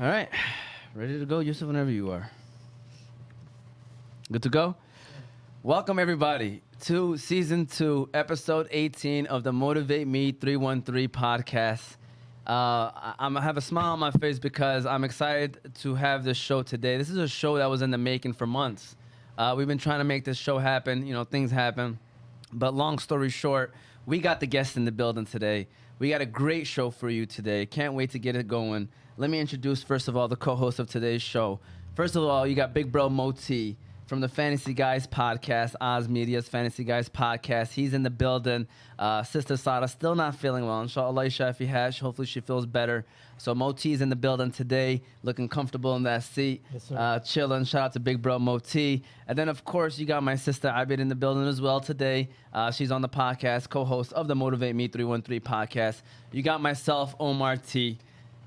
All right. Ready to go, Yusuf, whenever you are. Good to go? Welcome, everybody, to Season 2, Episode 18 of the MotivateMe313 podcast. I have a smile on my face because I'm excited to have this show today. This is a show that was in the making for months. We've been trying to make this show happen. You know, things happen. But long story short, we got the guests in the building today. We got a great show for you today. Can't wait to get it going. Let me introduce, first of all, the co-host of today's show. First of all, you got Big Bro Moti from the Fantasy Guys podcast, Oz Media's Fantasy Guys podcast. He's in the building. Sister Sada still not feeling well. Inshallah, Shafi Hash. Hopefully she feels better. So Moti's in the building today, looking comfortable in that seat, chilling. Shout out to Big Bro Moti. And then, of course, you got my sister Abid in the building as well today. She's on the podcast, co-host of the Motivate Me 313 podcast. You got myself, Omar T.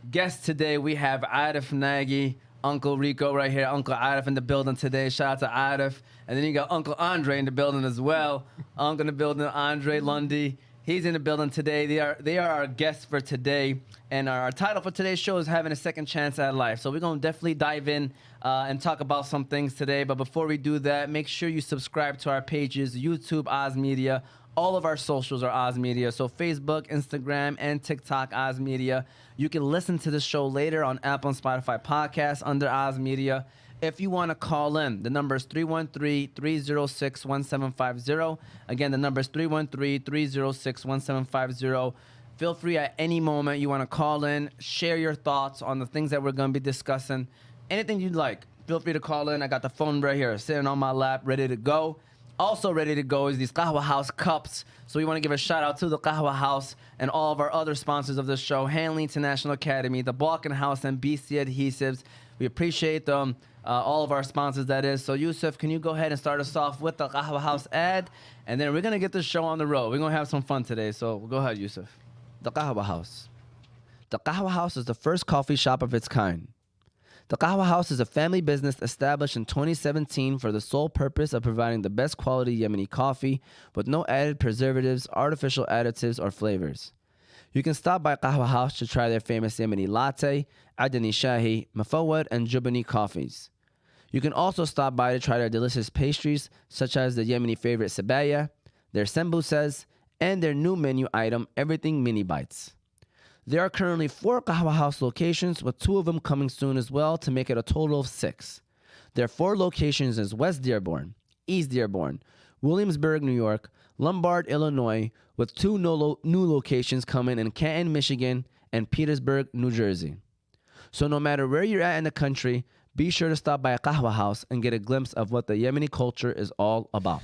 Guest today, we have Aref Nagi, Uncle Rico right here, Uncle Aref in the building today. Shout out to Aref. And then you got Uncle Andre in the building as well. Uncle in the building, Andre Lundy. He's in the building today. They are our guests for today. And our title for today's show is Having a Second Chance at Life. So we're going to definitely dive in and talk about some things today. But before we do that, make sure you subscribe to our pages, YouTube, Oz Media. All of our socials are Oz Media. So Facebook, Instagram, and TikTok, Oz Media. You can listen to the show later on Apple and Spotify podcasts under Oz Media. If you want to call in, the number is 313-306-1750. Again, the number is 313-306-1750. Feel free at any moment you want to call in, share your thoughts on the things that we're going to be discussing. Anything you'd like, feel free to call in. I got the phone right here sitting on my lap, ready to go. Also ready to go is these Kahawa House cups. So we want to give a shout out to the Kahawa House and all of our other sponsors of the show, Hanley International Academy, the Balkan House, and BC Adhesives. We appreciate them, all of our sponsors, that is. So Yusuf, can you go ahead and start us off with the Kahawa House ad? And then we're going to get this show on the road. We're going to have some fun today. So go ahead, Yusuf. The Kahawa House. The Kahawa House is the first coffee shop of its kind. The Kahawa House is a family business established in 2017 for the sole purpose of providing the best quality Yemeni coffee with no added preservatives, artificial additives, or flavors. You can stop by Kahawa House to try their famous Yemeni latte, Adani Shahi, Mafawad, and Jubani coffees. You can also stop by to try their delicious pastries, such as the Yemeni favorite Sabaya, their sembusas, and their new menu item, Everything Mini Bites. There are currently 4 Kahawa House locations, with 2 of them coming soon as well, to make it a total of 6. Their 4 locations is West Dearborn, East Dearborn, Williamsburg, New York, Lombard, Illinois, with 2 new locations coming in Canton, Michigan, and Petersburg, New Jersey. So no matter where you're at in the country, be sure to stop by a Kahawa House and get a glimpse of what the Yemeni culture is all about.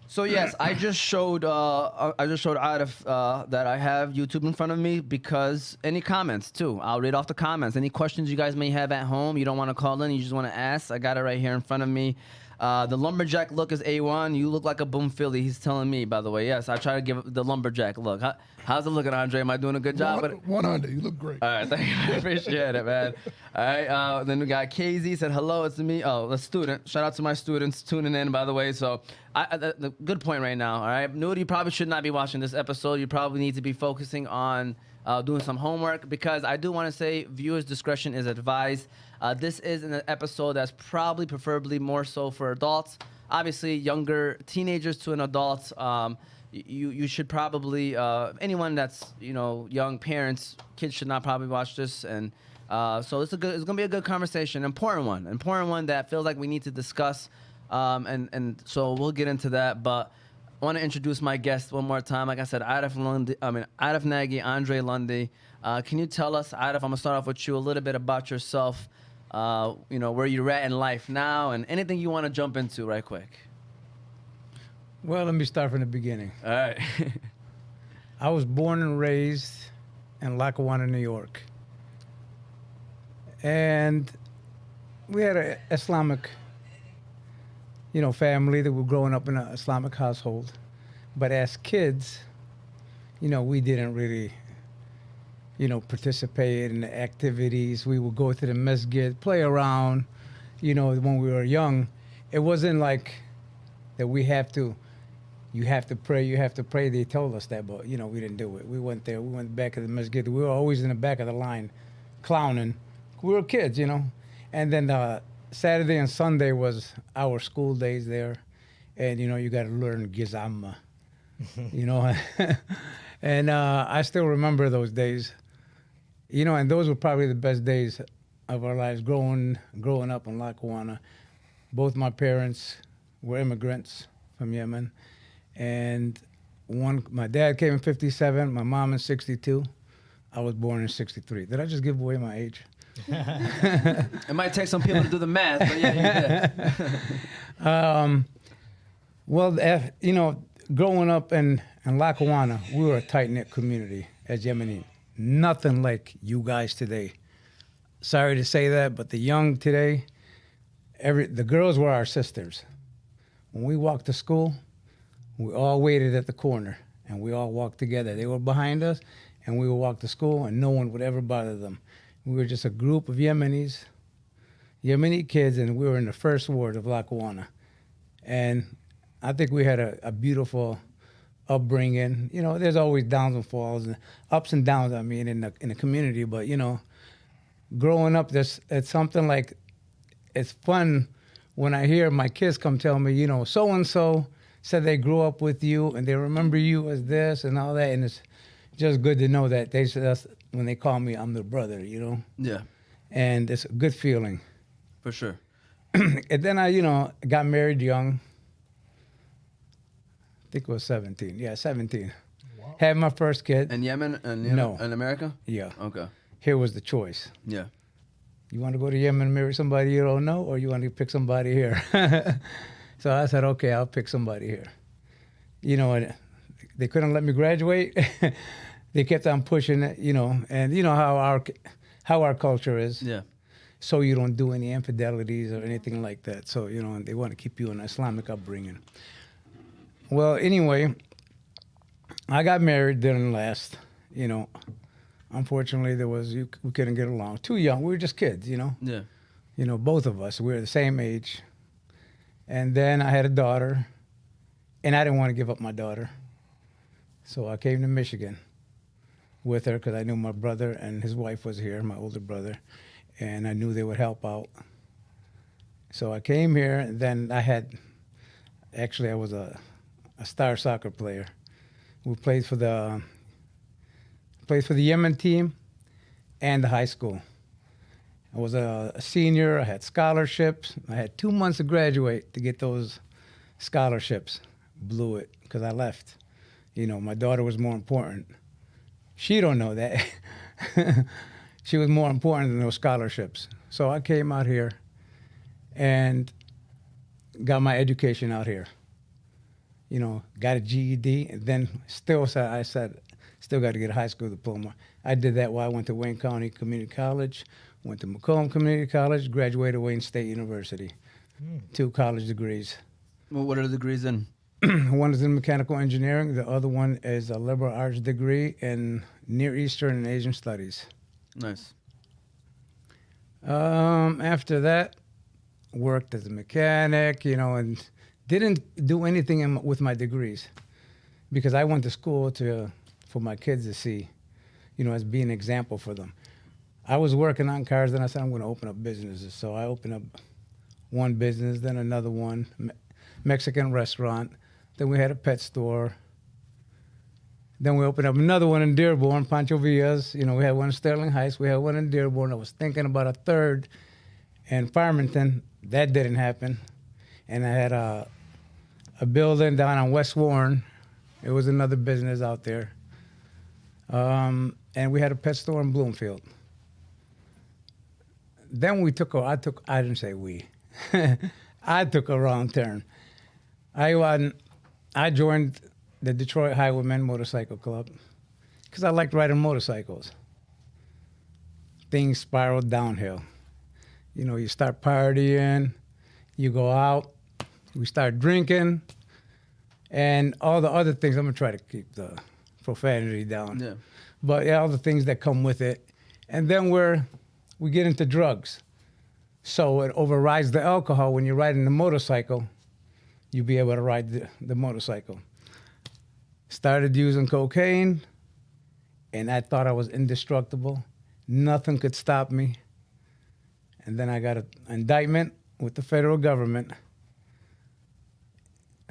So yes, I just showed Aref that I have YouTube in front of me, because any comments too. I'll read off the comments. Any questions you guys may have at home, you don't want to call in, you just want to ask, I got it right here in front of me. The lumberjack look is A1. You look like a boom Philly. He's telling me, by the way. Yes, I try to give the lumberjack look. How's it looking, Andre? Am I doing a good job? 100. You look great. All right, thank you. I appreciate it, man. All right, then we got KZ said, hello, it's me. Oh, the student. Shout out to my students tuning in, by the way. So, the good point right now, all right? Nudie, you probably should not be watching this episode. You probably need to be focusing on doing some homework, because I do want to say viewers' discretion is advised. This is an episode that's probably preferably more so for adults. Obviously, younger teenagers to an adult. You should probably, anyone that's, young parents, kids should not probably watch this. And so it's going to be a good conversation, important one that feels like we need to discuss. And so we'll get into that. But I want to introduce my guest one more time. Like I said, Aref Nagi, Andre Lundy. Can you tell us, Aref, I'm going to start off with you, a little bit about yourself, where you're at in life now, and anything you want to jump into right quick. Well, let me start from the beginning. All right. I was born and raised in Lackawanna, New York. And we had an Islamic, family that were growing up in an Islamic household. But as kids, we didn't really, participate in the activities. We would go to the masjid, play around, when we were young. It wasn't like that you have to pray. They told us that, but, we didn't do it. We went there. We went back to the masjid. We were always in the back of the line, clowning, we were kids, you know. And then Saturday and Sunday was our school days there. And, you know, you got to learn Gizama, you know. And I still remember those days, you know, and those were probably the best days of our lives growing up in Lackawanna. Both my parents were immigrants from Yemen. And my dad came in 57, my mom in 62. I was born in 63. Did I just give away my age? It might take some people to do the math, but yeah, you did. Well, you know, growing up in Lackawanna, we were a tight-knit community as Yemeni. Nothing like you guys today. Sorry to say that, but the young today, the girls were our sisters. When we walked to school, we all waited at the corner, and we all walked together. They were behind us, and we would walk to school, and no one would ever bother them. We were just a group of Yemeni kids, and we were in the first ward of Lackawanna. And I think we had a beautiful upbringing. You know, there's always downs and falls, and ups and downs, I mean, in the community. But, you know, growing up, it's something like, it's fun when I hear my kids come tell me, you know, so-and-so said they grew up with you, and they remember you as this and all that. And it's just good to know that when they call me, I'm their brother, you know? Yeah. And it's a good feeling. For sure. And then I, you know, got married young. I think it was 17. Yeah, 17. Wow. Had my first kid. In Yemen? No. In America? Yeah. Okay. Here was the choice. Yeah. You want to go to Yemen and marry somebody you don't know, or you want to pick somebody here? So I said, okay, I'll pick somebody here. You know, they couldn't let me graduate. They kept on pushing it, you know, and you know how our culture is. Yeah. So you don't do any infidelities or anything like that. So, you know, they want to keep you in Islamic upbringing. Well, anyway, I got married, didn't last, you know. Unfortunately, we couldn't get along. Too young. We were just kids, you know. Yeah. You know, both of us. We were the same age. And then I had a daughter, and I didn't want to give up my daughter. So I came to Michigan with her because I knew my brother and his wife was here, my older brother, and I knew they would help out. So I came here, and then I was a star soccer player. We played for the Yemen team and the high school. I was a senior. I had scholarships. I had 2 months to graduate to get those scholarships. Blew it because I left. You know, my daughter was more important. She don't know that. She was more important than those scholarships. So I came out here and got my education out here. You know, got a GED, and then still got to get a high school diploma. I did that while I went to Wayne County Community College, went to Macomb Community College, graduated Wayne State University. 2 college degrees. Well, what are the degrees in? One is in mechanical engineering. The other one is a liberal arts degree in Near Eastern and Asian studies. Nice. After that, worked as a mechanic, you know, and didn't do anything with my degrees because I went to school for my kids to see, you know, as being an example for them. I was working on cars, then I said, I'm going to open up businesses. So I opened up one business, then another one, Mexican restaurant. Then we had a pet store. Then we opened up another one in Dearborn, Pancho Villas. You know, we had one in Sterling Heights. We had one in Dearborn. I was thinking about a third in Farmington. That didn't happen. And I had a building down on West Warren. It was another business out there. And we had a pet store in Bloomfield. Then I didn't say we. I took a wrong turn. I joined the Detroit Highwaymen Motorcycle Club because I liked riding motorcycles. Things spiraled downhill. You know, you start partying, you go out, we start drinking, and all the other things. I'm going to try to keep the profanity down. Yeah. But all the things that come with it. And then we get into drugs. So it overrides the alcohol. When you're riding the motorcycle, you'll be able to ride the motorcycle. Started using cocaine, and I thought I was indestructible. Nothing could stop me. And then I got an indictment with the federal government.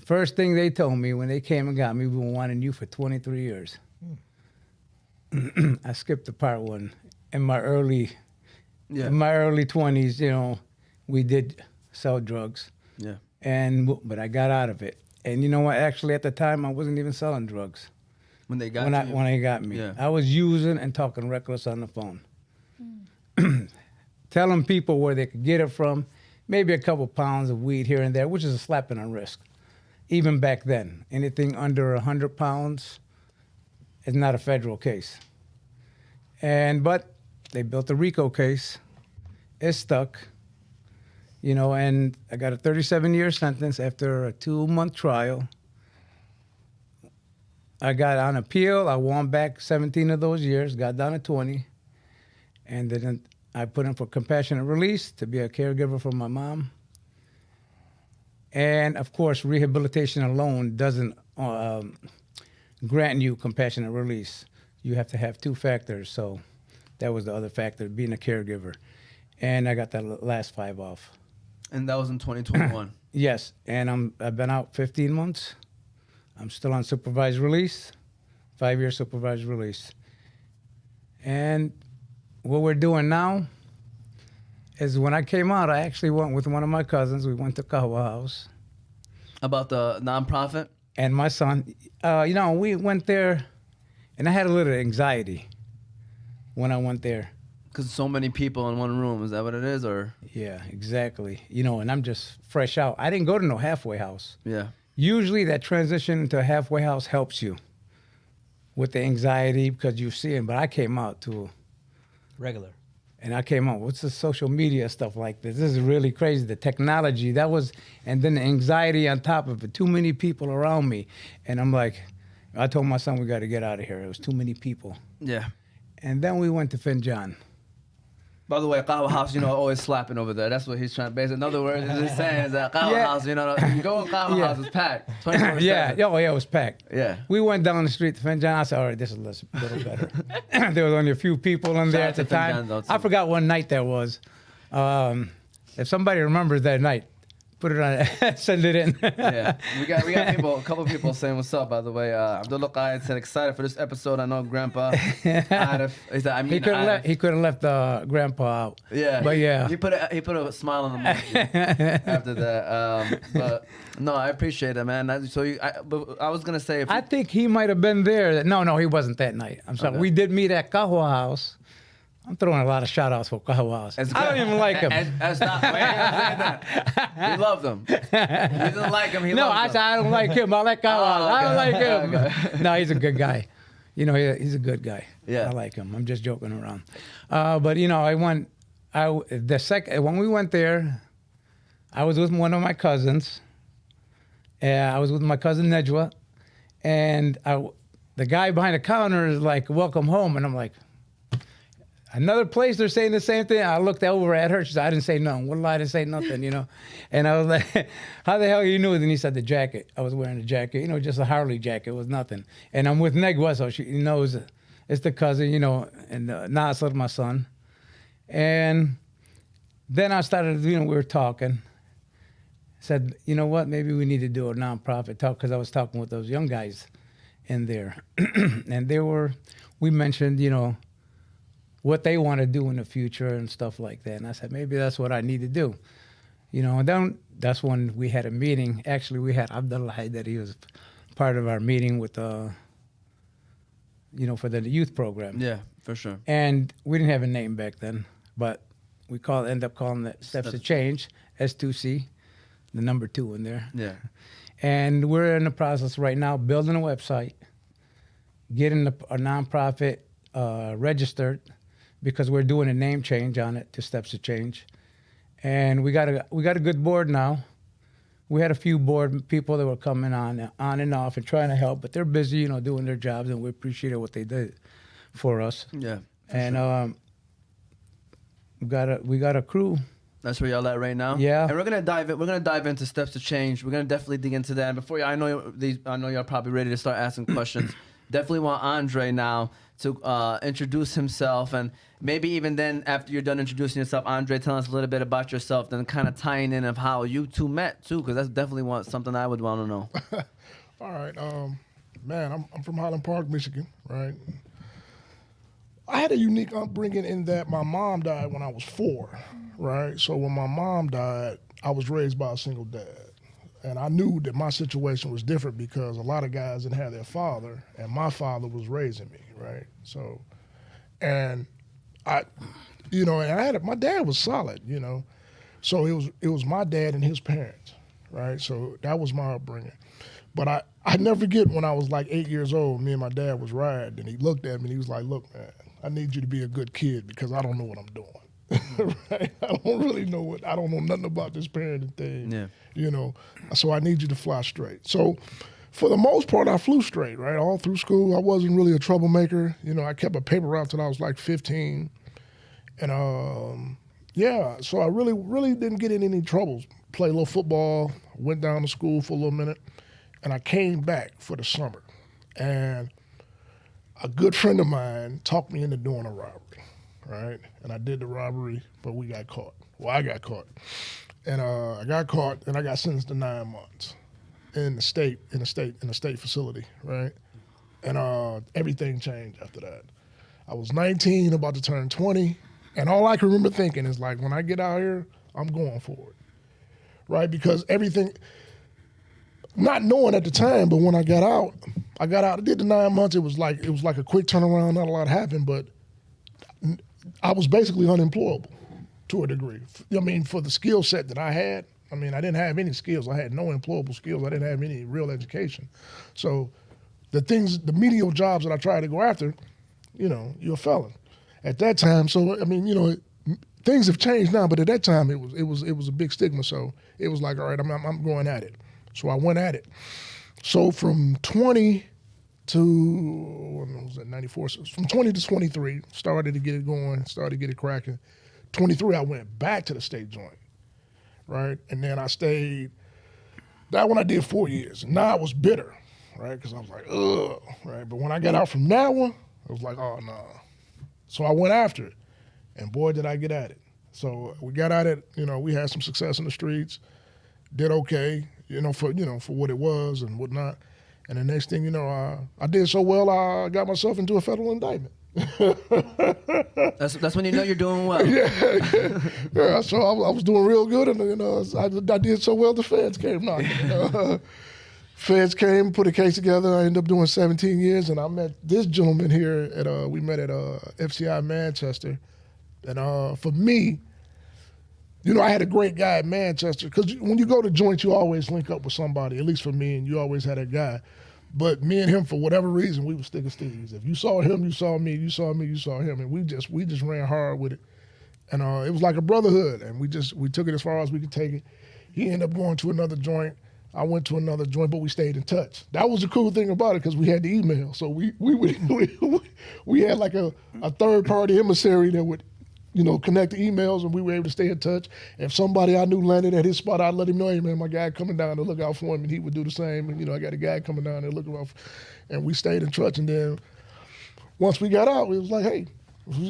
First thing they told me when they came and got me, we were wanting you for 23 years. I skipped the part one. In my early 20s, you know, we did sell drugs. Yeah. But I got out of it. And you know what? Actually, at the time, I wasn't even selling drugs. When they got you? When they got me. Yeah. I was using and talking reckless on the phone. Telling people where they could get it from, maybe a couple pounds of weed here and there, which is a slap in the wrist. Even back then, anything under 100 pounds is not a federal case. But they built a RICO case. It stuck, you know, and I got a 37-year sentence after a 2-month trial. I got on appeal. I won back 17 of those years, got down to 20. And then I put in for compassionate release to be a caregiver for my mom. And, of course, rehabilitation alone doesn't grant you compassionate release. You have to have 2 factors. So that was the other factor, being a caregiver. And I got the last 5 off. And that was in 2021? Yes. And I've been out 15 months. I'm still on supervised release, 5-year supervised release. And what we're doing now is when I came out, I actually went with one of my cousins. We went to Kahawa House. About the nonprofit? And my son, you know, we went there, and I had a little anxiety when I went there. Because so many people in one room. Is that what it is? Or Yeah, exactly. You know, and I'm just fresh out. I didn't go to no halfway house. Yeah. Usually that transition into a halfway house helps you with the anxiety because you see it. But I came out to Regular. And I came out, what's the social media stuff like this? This is really crazy. The technology, that was, and then the anxiety on top of it. Too many people around me. And I'm like, I told my son, we got to get out of here. It was too many people. Yeah. And then we went to Finjan. By the way, Kahawa House, you know, always slapping over there. That's what he's trying to base. In other words, he's just saying is that Kahawa Yeah. House, you know, you go in Kahawa House, it's packed. 24/7. Yeah, it was packed. Yeah. We went down the street to Finjan. I said, all right, this is a little better. There was only a few people in there Shout at the out to Finjan, time. though, too. I forgot what night that was. If somebody remembers that night, put it on, send it in. Yeah, we got people, a couple people saying what's up. By the way, Abdullah Qaid said excited for this episode. I know Grandpa Aref. He said, I mean, He could have left Grandpa out. Yeah, But yeah. he put a smile on the mouth after that. But no, I appreciate it, man. But I was gonna say, if I think he might have been there. No, he wasn't that night. I'm sorry. Okay. We did meet at Kahawa House. I'm throwing a lot of shout outs for Kahawa House. I don't even like him. Stop. Wait, don't say that. He loved him. He doesn't like him. He No, loved I him. said I don't like him. I like Kahawa House. I don't like him. Okay. No, he's a good guy. You know, he's a good guy. Yeah. I like him. I'm just joking around. But you know, when we went there, I was with one of my cousins. I was with my cousin Nejwa, and the guy behind the counter is like, "Welcome home," and I'm like, another place they're saying the same thing. I looked over at her. She said, I didn't say nothing. What I didn't say nothing, you know. And I was like, how the hell you knew? And he said the jacket. I was wearing a jacket, you know, just a Harley jacket. It was nothing. And I'm with Negwa, so she knows it's the cousin, you know, and Nasser, my son. And then I started, you know, we were talking. Said, you know what, maybe we need to do a nonprofit talk, because I was talking with those young guys in there. And we mentioned, you know, what they want to do in the future and stuff like that. And I said, maybe that's what I need to do. You know, and then that's when we had a meeting. Actually, we had Abdullah that he was part of our meeting with, you know, for the youth program. Yeah, for sure. And we didn't have a name back then, but we end up calling it Steps to Change, S2C, the number 2 in there. Yeah. And we're in the process right now building a website, getting a nonprofit registered, because we're doing a name change on it to Steps to Change. And we got a good board now. We had a few board people that were coming on and off and trying to help, but they're busy, you know, doing their jobs, and we appreciate what they did for us. Yeah. And sure. we got a crew. That's where y'all at right now. Yeah. And we're gonna dive into Steps to Change. We're gonna definitely dig into that. And before I know y'all probably ready to start asking questions. definitely want Andre now to introduce himself, and maybe even then, after you're done introducing yourself, Andre, tell us a little bit about yourself, then kind of tying in of how you two met too, because that's definitely something I would want to know. All right, man, I'm from Highland Park, Michigan, right? I had a unique upbringing in that my mom died when I was 4, right? So when my mom died, I was raised by a single dad. And I knew that my situation was different because a lot of guys didn't have their father, and my father was raising me, right? So, and my dad was solid, So it was my dad and his parents, right? So that was my upbringing. But I never forget when I was like 8 years old, me and my dad was riding, and he looked at me and he was like, "Look, man, I need you to be a good kid because I don't know what I'm doing." Right? I don't know nothing about this parenting thing. Yeah. So I need you to fly straight. So for the most part, I flew straight, right? All through school, I wasn't really a troublemaker. I kept a paper route till I was like 15. And so I really didn't get in any troubles. Played a little football, went down to school for a little minute, and I came back for the summer. And a good friend of mine talked me into doing a robbery, right? And I did the robbery, but we got caught. Well, I got caught. And I got caught, and I got sentenced to 9 months in the state facility, right? And everything changed after that. I was 19, about to turn 20, and all I can remember thinking is like, when I get out here, I'm going for it, right? Because everything, not knowing at the time, but when I got out, I did the 9 months. It was like a quick turnaround. Not a lot happened, but I was basically unemployable to a degree. I mean, for the skill set that I had, I didn't have any skills. I had no employable skills. I didn't have any real education. So the menial jobs that I tried to go after, you're a felon at that time. So, things have changed now, but at that time it was a big stigma. So it was like, all right, I'm going at it. So I went at it. So from 20 to, when was that, 94? So from 20 to 23, started to get it going, started to get it cracking. 23, I went back to the state joint, right? And then I stayed, that one I did 4 years. And now I was bitter, right? Because I was like, ugh, right? But when I got out from that one, I was like, oh, no. So I went after it. And boy, did I get at it. So we got at it, we had some success in the streets, did okay, for what it was and whatnot. And the next thing you know, I did so well, I got myself into a federal indictment. That's when you know you're doing well. Yeah. So I was doing real good, and I did so well. The feds came knocking. Feds came, put a case together. I ended up doing 17 years, and I met this gentleman here we met at FCI Manchester, and for me, I had a great guy at Manchester, because when you go to joints, you always link up with somebody, at least for me, and you always had a guy. But me and him, for whatever reason, we were stick of thieves. If you saw him, you saw me. You saw me, you saw him. And we just ran hard with it. And it was like a brotherhood. And we took it as far as we could take it. He ended up going to another joint. I went to another joint, but we stayed in touch. That was the cool thing about it, because we had the email. So we had like a third-party emissary that would connect the emails, and we were able to stay in touch. If somebody I knew landed at his spot, I'd let him know, hey, man, my guy coming down to look out for him, and he would do the same. And, I got a guy coming down there looking out and we stayed in touch. And then once we got out, it was like, hey,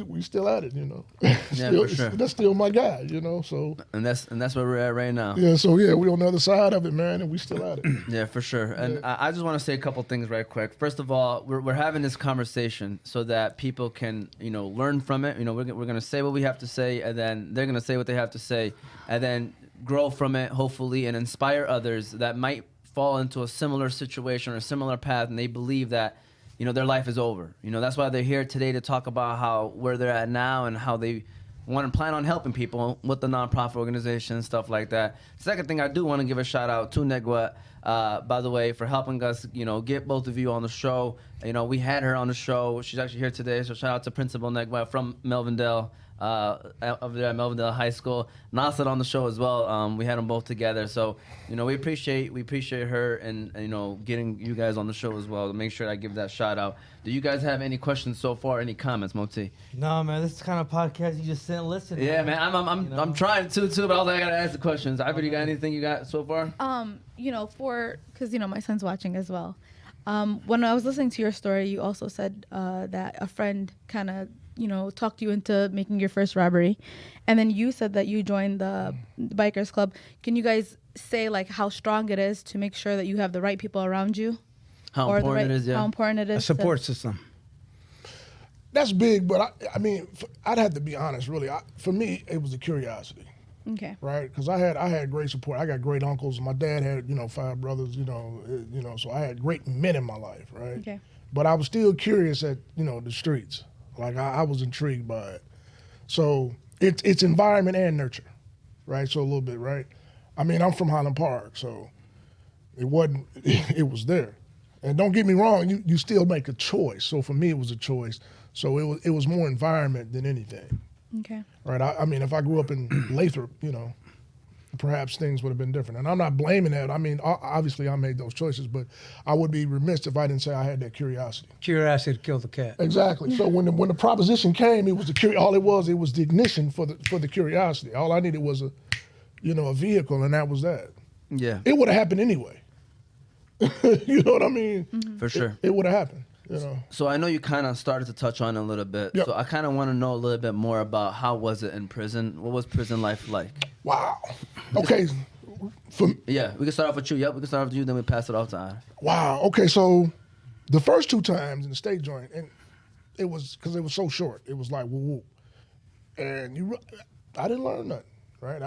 we still at it, Yeah, for sure. That's still my guy, so. And that's where we're at right now. Yeah, so yeah, we on the other side of it, man, and we still at it. Yeah, for sure. And I just want to say a couple things right quick. First of all, we're having this conversation so that people can, learn from it. We're going to say what we have to say, and then they're going to say what they have to say, and then grow from it, hopefully, and inspire others that might fall into a similar situation or a similar path, and they believe that their life is over. That's why they're here today, to talk about where they're at now and how they want to plan on helping people with the nonprofit organization and stuff like that. Second thing, I do want to give a shout out to Negwa, by the way, for helping us, get both of you on the show. We had her on the show. She's actually here today. So shout out to Principal Negwa from Melvindale, over there at Melvindale High School. Nasser on the show as well. We had them both together. So, we appreciate her and getting you guys on the show as well. To make sure I give that shout out. Do you guys have any questions so far? Any comments, Moti? No, man. This is the kind of podcast you just sit and listen. Yeah, man. I'm trying to too, but I was like, I gotta ask the questions. Ivy, you got anything you got so far? Because my son's watching as well. When I was listening to your story, you also said that a friend kind of, talked you into making your first robbery. And then you said that you joined the Bikers Club. Can you guys say like how strong it is to make sure that you have the right people around you? How important it is, yeah. How important it is. A support system. That's big, but I mean, I'd have to be honest, really. For me, it was a curiosity. Okay. Right, because I had great support. I got great uncles. My dad had 5 brothers. So I had great men in my life. Right. Okay. But I was still curious at the streets. Like I was intrigued by it. So it's environment and nurture, right? So a little bit, right? I mean, I'm from Highland Park, so it wasn't. It was there. And don't get me wrong, you still make a choice. So for me, it was a choice. So it was more environment than anything. Okay. Right. I mean, if I grew up in Lathrop, perhaps things would have been different. And I'm not blaming that. I mean, obviously I made those choices, but I would be remiss if I didn't say I had that curiosity. Curiosity killed the cat. Exactly. So when the proposition came, it was all it was the ignition for the curiosity. All I needed was a vehicle, and that was that. Yeah. It would have happened anyway. You know what I mean? Mm-hmm. For sure. It would have happened. So I know you kind of started to touch on it a little bit. Yep. So I kind of want to know a little bit more about how was it in prison? What was prison life like? Wow. Okay. Yeah, we can start off with you. Yep, we can start off with you, then we pass it off to Aref. Wow. Okay, so the first 2 times in the state joint, and it was because it was so short. It was like woo-woo. And I didn't learn nothing, right?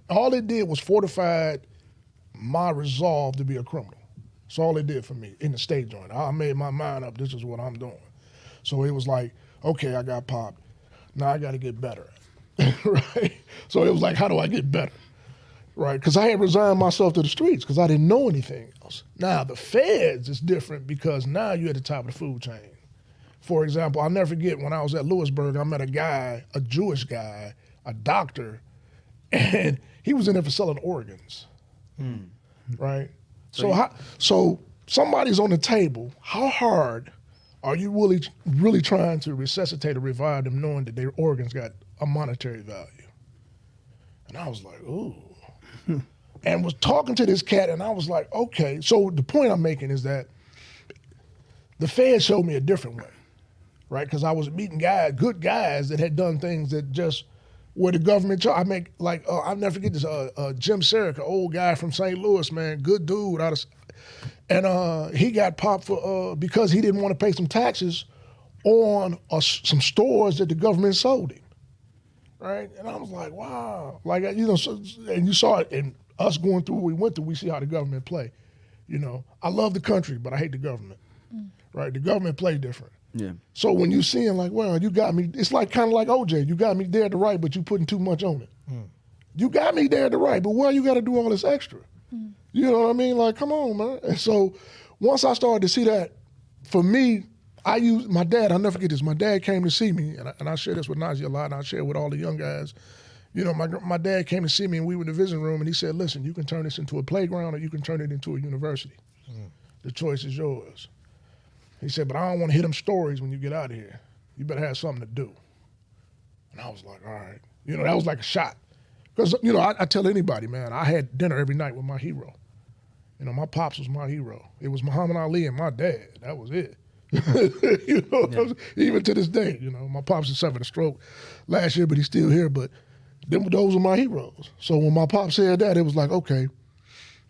All it did was fortified my resolve to be a criminal. That's all it did for me in the state joint. I made my mind up, this is what I'm doing. So it was like, okay, I got popped. Now I got to get better, right? So it was like, how do I get better, right? Because I had resigned myself to the streets because I didn't know anything else. Now the feds is different because now you're at the top of the food chain. For example, I'll never forget when I was at Lewisburg, I met a guy, a Jewish guy, a doctor, and he was in there for selling organs, right? So somebody's on the table. How hard are you really trying to resuscitate or revive them, knowing that their organs got a monetary value? And I was like, ooh. And was talking to this cat, and I was like, okay. So the point I'm making is that the Fed showed me a different way, right? Because I was meeting good guys that had done things that just where the government, I'll never forget this, Jim Serick, an old guy from St. Louis, man, good dude. And he got popped for because he didn't want to pay some taxes on some stores that the government sold him, right? And I was like, wow. And you saw it in us going through what we went through, we see how the government play. I love the country, but I hate the government, right? The government play different. Yeah. So when you see him like, well, you got me, it's like kind of like OJ. You got me there at the right, but you putting too much on it. You got me there at the right, but why you got to do all this extra? You know what I mean? Like, come on, man. And so once I started to see that, for me, I used my dad. I'll never forget this. My dad came to see me, and I share this with Nagi a lot, and I share it with all the young guys. My dad came to see me, and we were in the visiting room, and he said, listen, you can turn this into a playground or you can turn it into a university. The choice is yours. He said, but I don't want to hear them stories when you get out of here. You better have something to do. And I was like, all right. That was like a shot. Because, I tell anybody, man, I had dinner every night with my hero. My pops was my hero. It was Muhammad Ali and my dad. That was it. Even to this day, my pops had suffered a stroke last year, but he's still here. But those are my heroes. So when my pops said that, it was like, okay,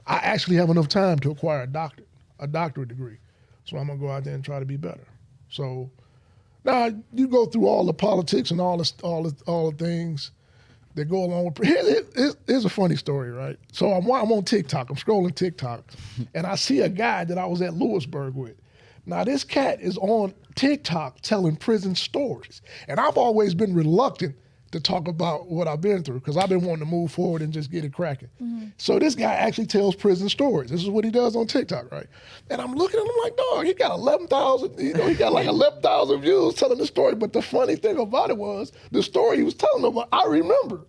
I actually have enough time to acquire a doctorate degree. So I'm gonna go out there and try to be better. So now you go through all the politics and all the things that go along with. Here's a funny story, right? So I'm on TikTok. I'm scrolling TikTok, and I see a guy that I was at Lewisburg with. Now this cat is on TikTok telling prison stories, and I've always been reluctant to talk about what I've been through because I've been wanting to move forward and just get it cracking. So this guy actually tells prison stories. This is what he does on TikTok, right? And I'm looking at him like, dog, he got 11,000, he got like 11,000 views telling the story. But the funny thing about it was the story he was telling about, I remember.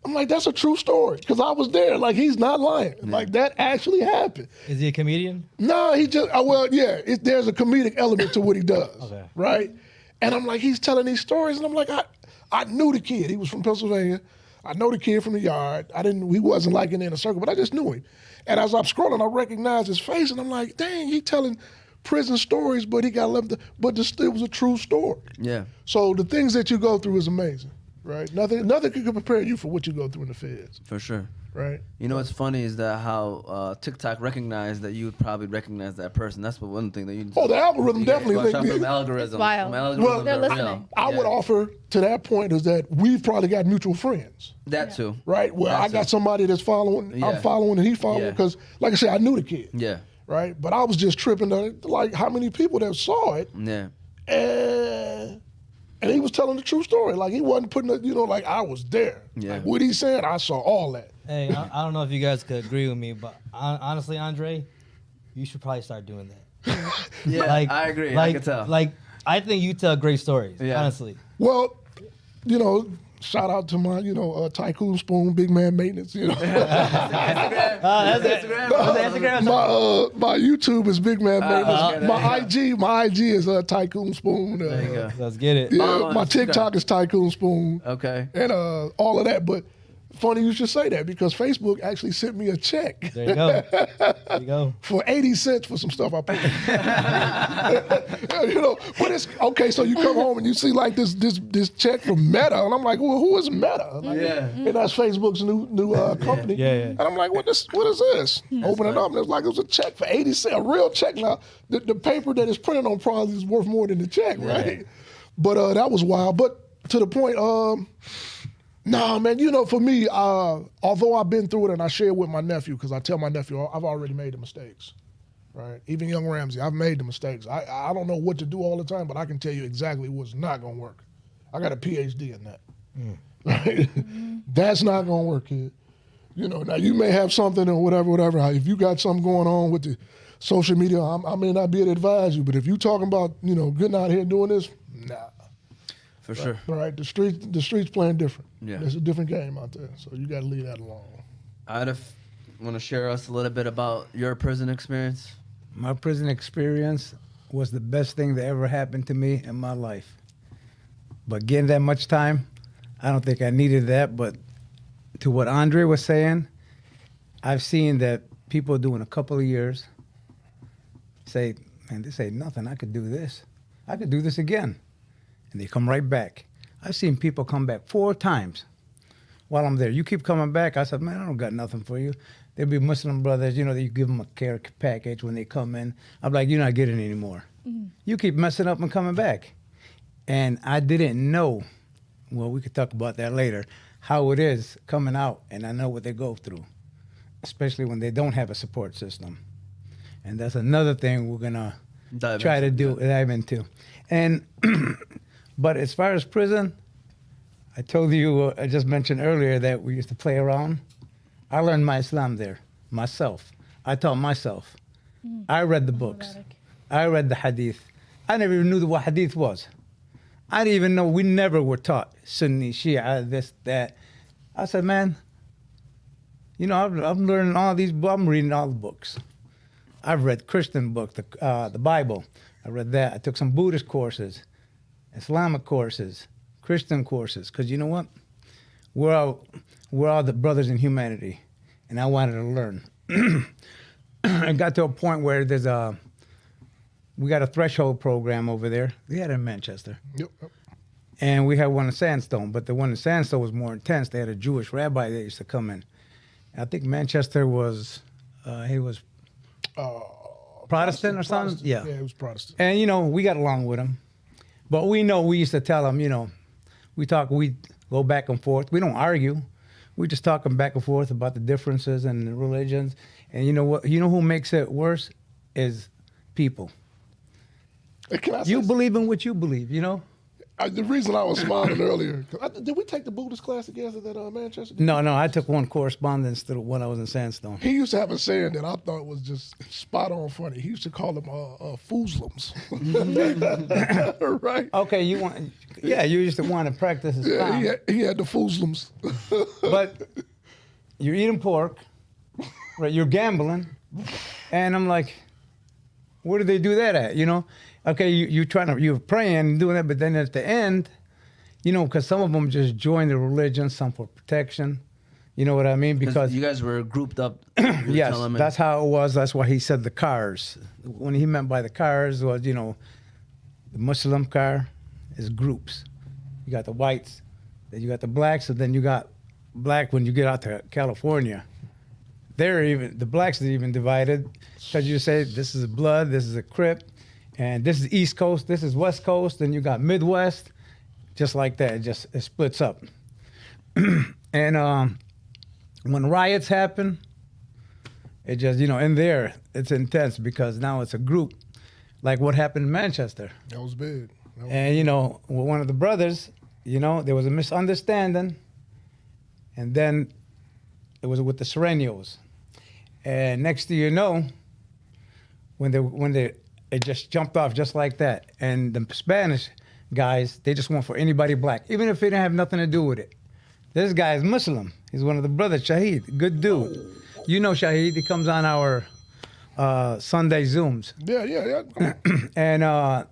I'm like, that's a true story because I was there. Like, he's not lying. Like, that actually happened. Is he a comedian? No, he just, there's a comedic element to what he does, right? And I'm like, he's telling these stories, and I'm like, I knew the kid. He was from Pennsylvania. I know the kid from the yard. He wasn't like in the inner circle, but I just knew him. And as I'm scrolling, I recognized his face, and I'm like, dang, he telling prison stories, but he got left. But it was a true story. Yeah. So the things that you go through is amazing, right? Nothing can prepare you for what you go through in the feds, For sure. right? You know what's funny is that how TikTok recognized that you would probably recognize that person. That's one thing that you. Oh, the algorithm definitely Watch out linked for me. the algorithm. It's wild. Well, They're listening. I would offer to that point is that we've probably got mutual friends, that too. right? Where I That's got it. somebody that's following, Yeah. I'm following, and he following Yeah. because, like I said, I knew the kid, Yeah. right? But I was just tripping to like how many people that saw it, Yeah. and he was telling the true story. Like he wasn't putting it, like I was there. Yeah. Like what he said, I saw all that. Hey, I don't know if you guys could agree with me, but honestly, Andre, you should probably start doing that. Yeah. I agree. I can tell. Like, I think you tell great stories, Yeah. honestly. Well, shout out to my, Tycoon Spoon, Big Man Maintenance, That's Instagram. My YouTube is Big Man Maintenance. okay. My IG is Tycoon Spoon. There you go. Let's get it. Yeah, Follow on my Instagram. TikTok is Tycoon Spoon, Okay. and all of that. But funny you should say that because Facebook actually sent me a check There you go. There you go. for 80 cents for some stuff I posted. But it's okay. So you come home and you see like this check from Meta, and I'm like, well, who is Meta? Like, Yeah. and that's Facebook's new company. Yeah. And I'm like, what is this? Open it up, and it's like it was a check for 80 cents, a real check. Now the paper that is printed on probably is worth more than the check, right? But that was wild. But to the point, nah, man, for me, although I've been through it and I share with my nephew, because I tell my nephew, I've already made the mistakes, right? Even young Ramsey, I've made the mistakes. I don't know what to do all the time, but I can tell you exactly what's not going to work. I got a PhD in that. Right? That's not going to work, kid. Now you may have something or whatever. If you got something going on with the social media, I may not be able to advise you, but if you talking about, getting out here and doing this, nah. For sure. Right, the streets playing different. Yeah. There's a different game out there, so you got to leave that alone. Aref, want to share us a little bit about your prison experience? My prison experience was the best thing that ever happened to me in my life. But getting that much time, I don't think I needed that. But to what Andre was saying, I've seen that people doing a couple of years say, man, this ain't nothing. I could do this. I could do this again. And they come right back. I've seen people come back 4 times while I'm there. You keep coming back. I said, man, I don't got nothing for you. There'll be Muslim brothers, that you give them a care package when they come in. I'm like, you're not getting any more. You keep messing up and coming back. And I didn't know, well, we could talk about that later, how it is coming out, and I know what they go through, especially when they don't have a support system. And that's another thing we're going to dive into. And but as far as prison, I told you, I just mentioned earlier that we used to play around. I learned my Islam there, myself. I taught myself. I read the books. I read the hadith. I never even knew what hadith was. I didn't even know, we never were taught Sunni, Shia, this, that. I said, man, I'm learning all these, I'm reading all the books. I've read Christian books, the Bible. I read that. I took some Buddhist courses, Islamic courses, Christian courses, because you know what? We're all the brothers in humanity, and I wanted to learn. I got to a point where we got a threshold program over there. We had it in Manchester. Yep. And we had one in Sandstone, but the one in Sandstone was more intense. They had a Jewish rabbi that used to come in. I think Manchester was, he was Protestant or something? Yeah, it was Protestant. And, we got along with him. But we used to tell him, we go back and forth. We don't argue. We just talking back and forth about the differences and the religions. And you know what? You know who makes it worse is people. Can I say You believe in what you believe, the reason I was smiling earlier, did we take the Buddhist class together at Manchester? No, I took one correspondence to the one I was in Sandstone. He used to have a saying that I thought was just spot on funny. He used to call them foozlums. Right? Okay, you used to want to practice Islam. Yeah, he had the foozlums. But you're eating pork, right? You're gambling, and I'm like, where do they do that at? Okay, you're praying and doing that, but then at the end, you know, because some of them just join the religion, some for protection. You know what I mean? Because you guys were grouped up. yes, that's how it was. That's why he said the cars. When he meant by the cars was, you know, the Muslim car is groups. You got the whites, then you got the blacks, and then you got black when you get out to California. The blacks are even divided because you say this is a blood, this is a Crip, and this is East Coast, this is West Coast, then you got Midwest, just like that. It splits up. And when riots happen, it just, you know, in there, it's intense because now it's a group, like what happened in Manchester. That was big. And, you know, with one of the brothers, you know, there was a misunderstanding, and then it was with the Serenos. And next thing you know, it just jumped off just like that. And the Spanish guys, they just went for anybody black, even if it didn't have nothing to do with it. This guy is Muslim. He's one of the brothers, Shahid, good dude. You know Shahid, he comes on our Sunday Zooms. Yeah. And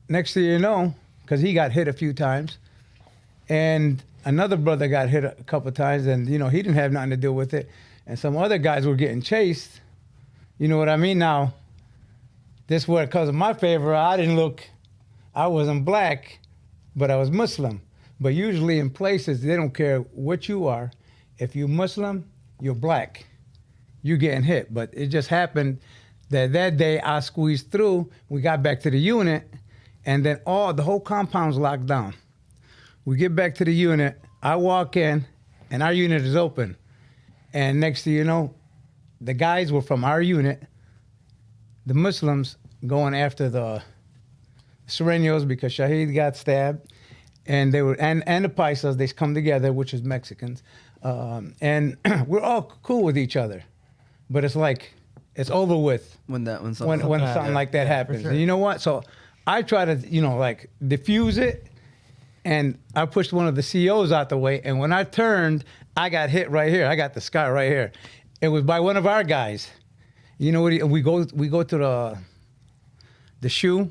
next thing you know, because he got hit a few times, and another brother got hit a couple of times, and, you know, he didn't have nothing to do with it. And some other guys were getting chased. You know what I mean? Now, this was because of my favor. I wasn't black, but I was Muslim. But usually in places, they don't care what you are. If you're Muslim, you're black. You're getting hit. But it just happened that day I squeezed through. We got back to the unit, and then the whole compound's locked down. We get back to the unit. I walk in, and our unit is open. And next thing you know, the guys were from our unit, the Muslims going after the Serenos because Shahid got stabbed. And they were and the Paisas, they come together, which is Mexicans, and we're all cool with each other, but it's like it's over with when something like that happens. Sure. And you know what? So I try to, you know, like diffuse it, and I pushed one of the CEOs out the way, and when I turned, I got hit right here. I got the scar right here. It was by one of our guys. You know what? We go to the shoe,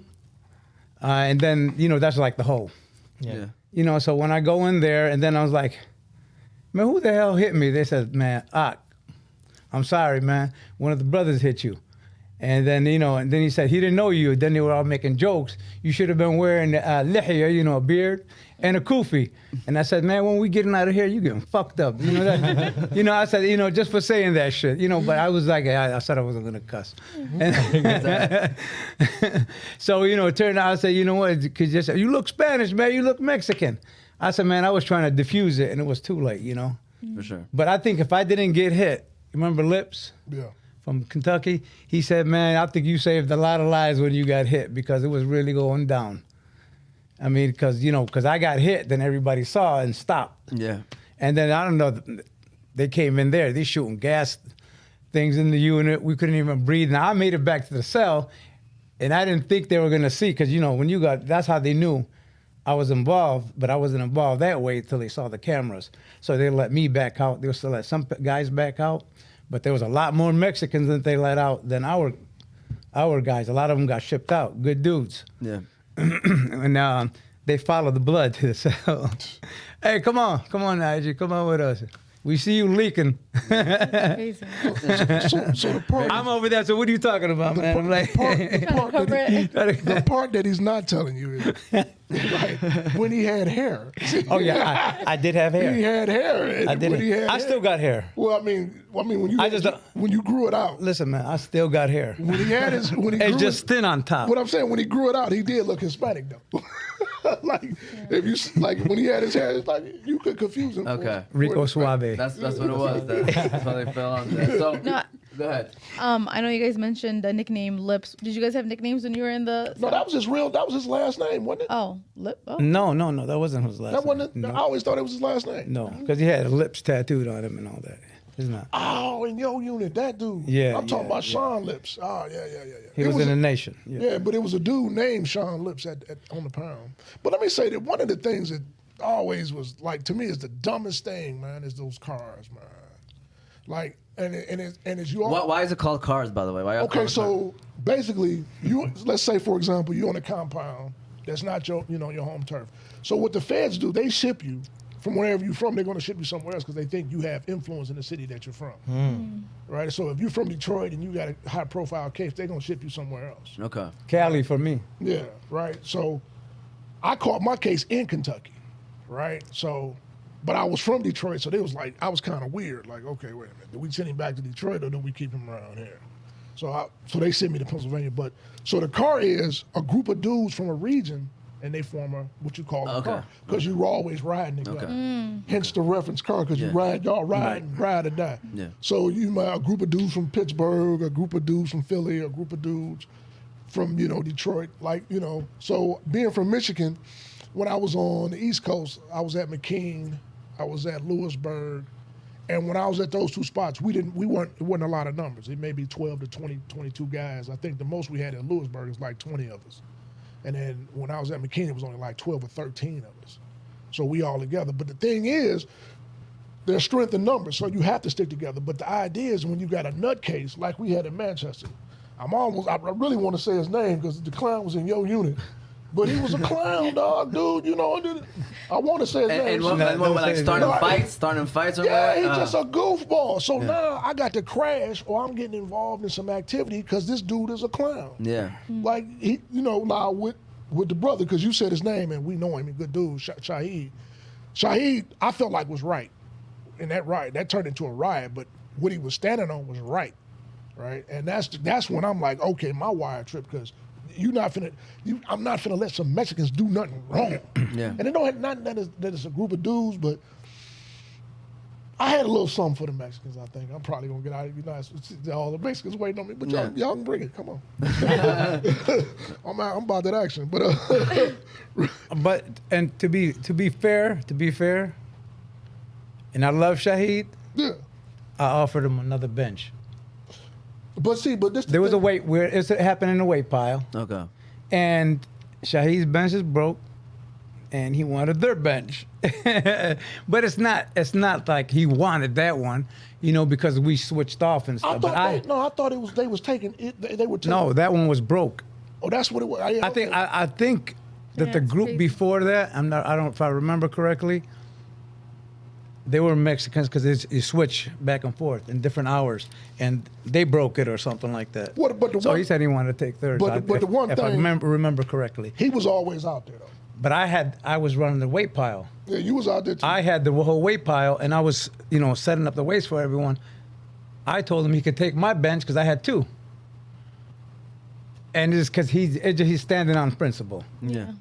and then, you know, that's like the hole. Yeah. You know, so when I go in there, and then I was like, man, who the hell hit me? They said, man, I'm sorry, man. One of the brothers hit you. And then, you know, and then he said, he didn't know you. Then they were all making jokes. You should have been wearing lihya, you know, a beard, and a kufi. And I said, man, when we getting out of here, you getting fucked up. You know that? You know, I said, you know, just for saying that shit. You know, but I was like, I said I wasn't going to cuss. So, you know, it turned out, I said, you know what, because you look Spanish, man, you look Mexican. I said, man, I was trying to diffuse it, and it was too late, you know? For sure. But I think if I didn't get hit, remember Lips? Yeah. From Kentucky, he said, man, I think you saved a lot of lives when you got hit because it was really going down. I mean, because I got hit, then everybody saw and stopped. Yeah. And then, I don't know, they came in there, they shooting gas things in the unit. We couldn't even breathe. Now, I made it back to the cell, and I didn't think they were going to see, because, you know, that's how they knew I was involved, but I wasn't involved that way until they saw the cameras. So they let me back out. They still let some guys back out. But there was a lot more Mexicans that they let out than our guys. A lot of them got shipped out. Good dudes. Yeah. And they followed the blood to the cell. Hey, come on, Nagi, come on with us. We see you leaking. Amazing. So the part, I'm over there. So what are you talking about, man? I'm like, the part that he's not telling you is like when he had hair. Oh yeah, I did have hair. He had hair. I did. I still got hair. Well, I mean, when you grew it out. Listen, man, I still got hair. When he had his, it's just thin on top. What I'm saying, when he grew it out, he did look Hispanic though. If you when he had his hair, it's like you could confuse him. Okay. Rico Suave. That's what it was. That's why they fell on that. So go ahead. I know you guys mentioned the nickname Lips. Did you guys have nicknames when you were in the? No, that was his last name, wasn't it? Oh, Lip. Oh. No, that wasn't his last name. That wasn't. No. I always thought it was his last name. No, because he had lips tattooed on him and all that. It's not. Oh, in your unit, that dude. Yeah, I'm talking about Sean Lips. Oh, yeah. He was in the Nation. Yeah, but it was a dude named Sean Lips on the pound. But let me say that one of the things that always was, like, to me, is the dumbest thing, man, is those cars, man. Like, and it's you all. Why is it called cars, by the way? Why okay, so basically, let's say, for example, you're on a compound, That's not your your home turf. So what the feds do, they ship you from wherever you're from. They're going to ship you somewhere else because they think you have influence in the city that you're from. Right. So if you're from Detroit and you got a high profile case, they're going to ship you somewhere else. Okay. Cali for me. Yeah. Right. So I caught my case in Kentucky. Right. So, but I was from Detroit, so they was like, I was kind of weird. Like, okay, wait a minute, do we send him back to Detroit or do we keep him around here? So they sent me to Pennsylvania. But so the car is a group of dudes from a region, and they form what you call a car, because you were always riding together. Hence the reference car, because y'all ride or die. Yeah. So you might a group of dudes from Pittsburgh, a group of dudes from Philly, a group of dudes from Detroit, So being from Michigan, when I was on the East Coast, I was at McKean, I was at Lewisburg. And when I was at those two spots, it wasn't a lot of numbers. It may be 12 to 20, 22 guys. I think the most we had in Lewisburg was like 20 of us. And then when I was at McKinney, it was only like 12 or 13 of us. So we all together. But the thing is, there's strength in numbers, so you have to stick together. But the idea is when you got a nutcase like we had in Manchester, I really want to say his name because the clown was in your unit. But he was a clown, dog, dude. I want to say his name. And what, like starting fights or yeah, what? he's just a goofball. So now I got to crash, or I'm getting involved in some activity because this dude is a clown. Yeah. Like now with the brother, because you said his name and we know him, a good dude, Shahid. Shahid, I felt like was right in that riot. That turned into a riot, but what he was standing on was right, and that's when I'm like, okay, my wire trip, because. I'm not finna let some Mexicans do nothing wrong. Yeah. And it don't have not that it's a group of dudes, but I had a little something for the Mexicans. I think I'm probably gonna get out of all the Mexicans waiting on me, but y'all can bring it. Come on. I'm about that action, But and to be fair, and I love Shahid. Yeah. I offered him another bench. But there was a weight where it happened in the weight pile. Okay. And Shahid's bench is broke, and he wanted their bench. But it's not like he wanted that one, because we switched off and stuff. I thought they was taking it. They were taking. No, that one was broke. Oh, that's what it was. I think that the group before that, I don't know if I remember correctly. They were Mexicans because it switched back and forth in different hours, and they broke it or something like that. He said he wanted to take third. If I remember correctly, he was always out there though. But I was running the weight pile. Yeah, you was out there too. I had the whole weight pile, and I was setting up the weights for everyone. I told him he could take my bench because I had two, and it's because he's standing on principle. Yeah.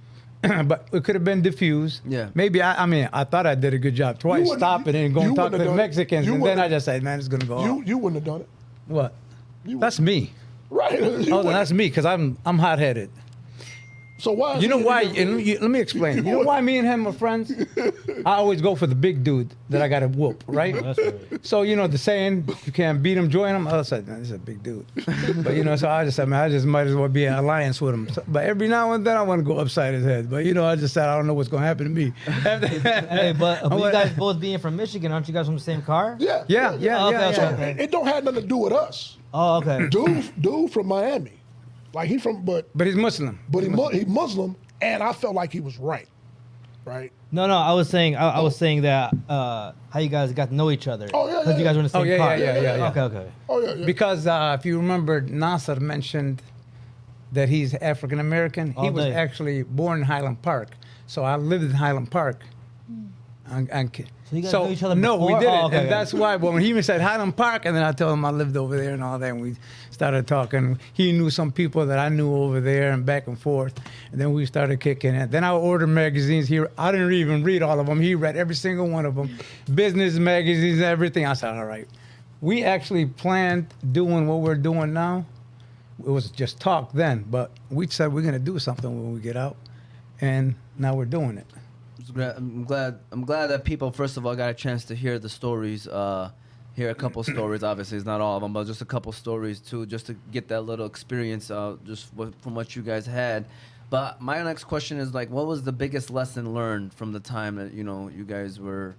But it could have been diffused. Yeah. Maybe I thought I did a good job twice, stopping and going to talk to the Mexicans, and then I just said, man, it's going to go off. You wouldn't have done it. What? That's me. Right. That's me because I'm hot-headed. So why? You know why? Let me explain. You know why me and him are friends? I always go for the big dude that I got to whoop, right? That's right. So the saying, you can't beat him, join him. I said, man, this is a big dude. But so I just said, man, I just might as well be in alliance with him. But every now and then I want to go upside his head. But I just said I don't know what's going to happen to me. Hey, but you guys both being from Michigan, aren't you guys from the same car? Yeah. Okay. It don't have nothing to do with us. Oh, okay. Dude from Miami. Like but he's Muslim. But he's Muslim, and I felt like he was right. No, I was saying that how you guys got to know each other. Oh yeah. Because you guys were in the same car. Yeah. Okay. Oh yeah. Because if you remember, Nasser mentioned that he's African American. He was actually born in Highland Park, so I lived in Highland Park. So you guys knew each other before? No, we didn't. Oh, okay. And that's why when he even said Highland Park, and then I told him I lived over there and all that, and we started talking. He knew some people that I knew over there and back and forth. And then we started kicking it. Then I would order magazines here. I didn't even read all of them. He read every single one of them. Business magazines, everything. I said, all right. We actually planned doing what we're doing now. It was just talk then, but we said we're going to do something when we get out. And now we're doing it. I'm glad that people, first of all, got a chance to hear the stories, hear a couple stories. Obviously, it's not all of them, but just a couple stories too, just to get that little experience from what you guys had. But my next question is what was the biggest lesson learned from the time that you guys were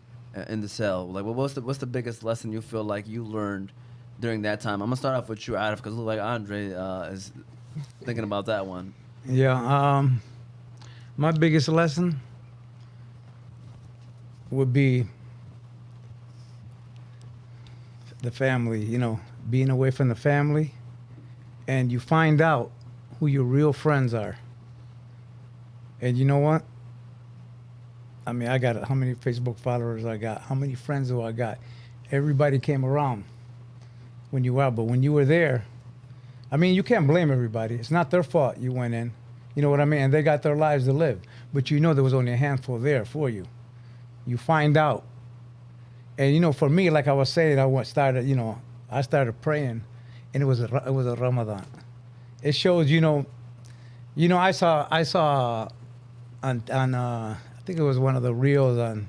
in the cell? What's the biggest lesson you feel like you learned during that time? I'm gonna start off with you, Aref, because it looks like Andre is thinking about that one. Yeah. My biggest lesson would be the family, being away from the family, and you find out who your real friends are. And you know what? I mean, I got how many Facebook followers I got? How many friends do I got? Everybody came around when you were out, but when you were there, I mean, you can't blame everybody. It's not their fault you went in. You know what I mean? And they got their lives to live. But there was only a handful there for you. You find out. And, for me, like I was saying, I started praying, and it was a Ramadan. It shows, I saw on I think it was one of the reels on,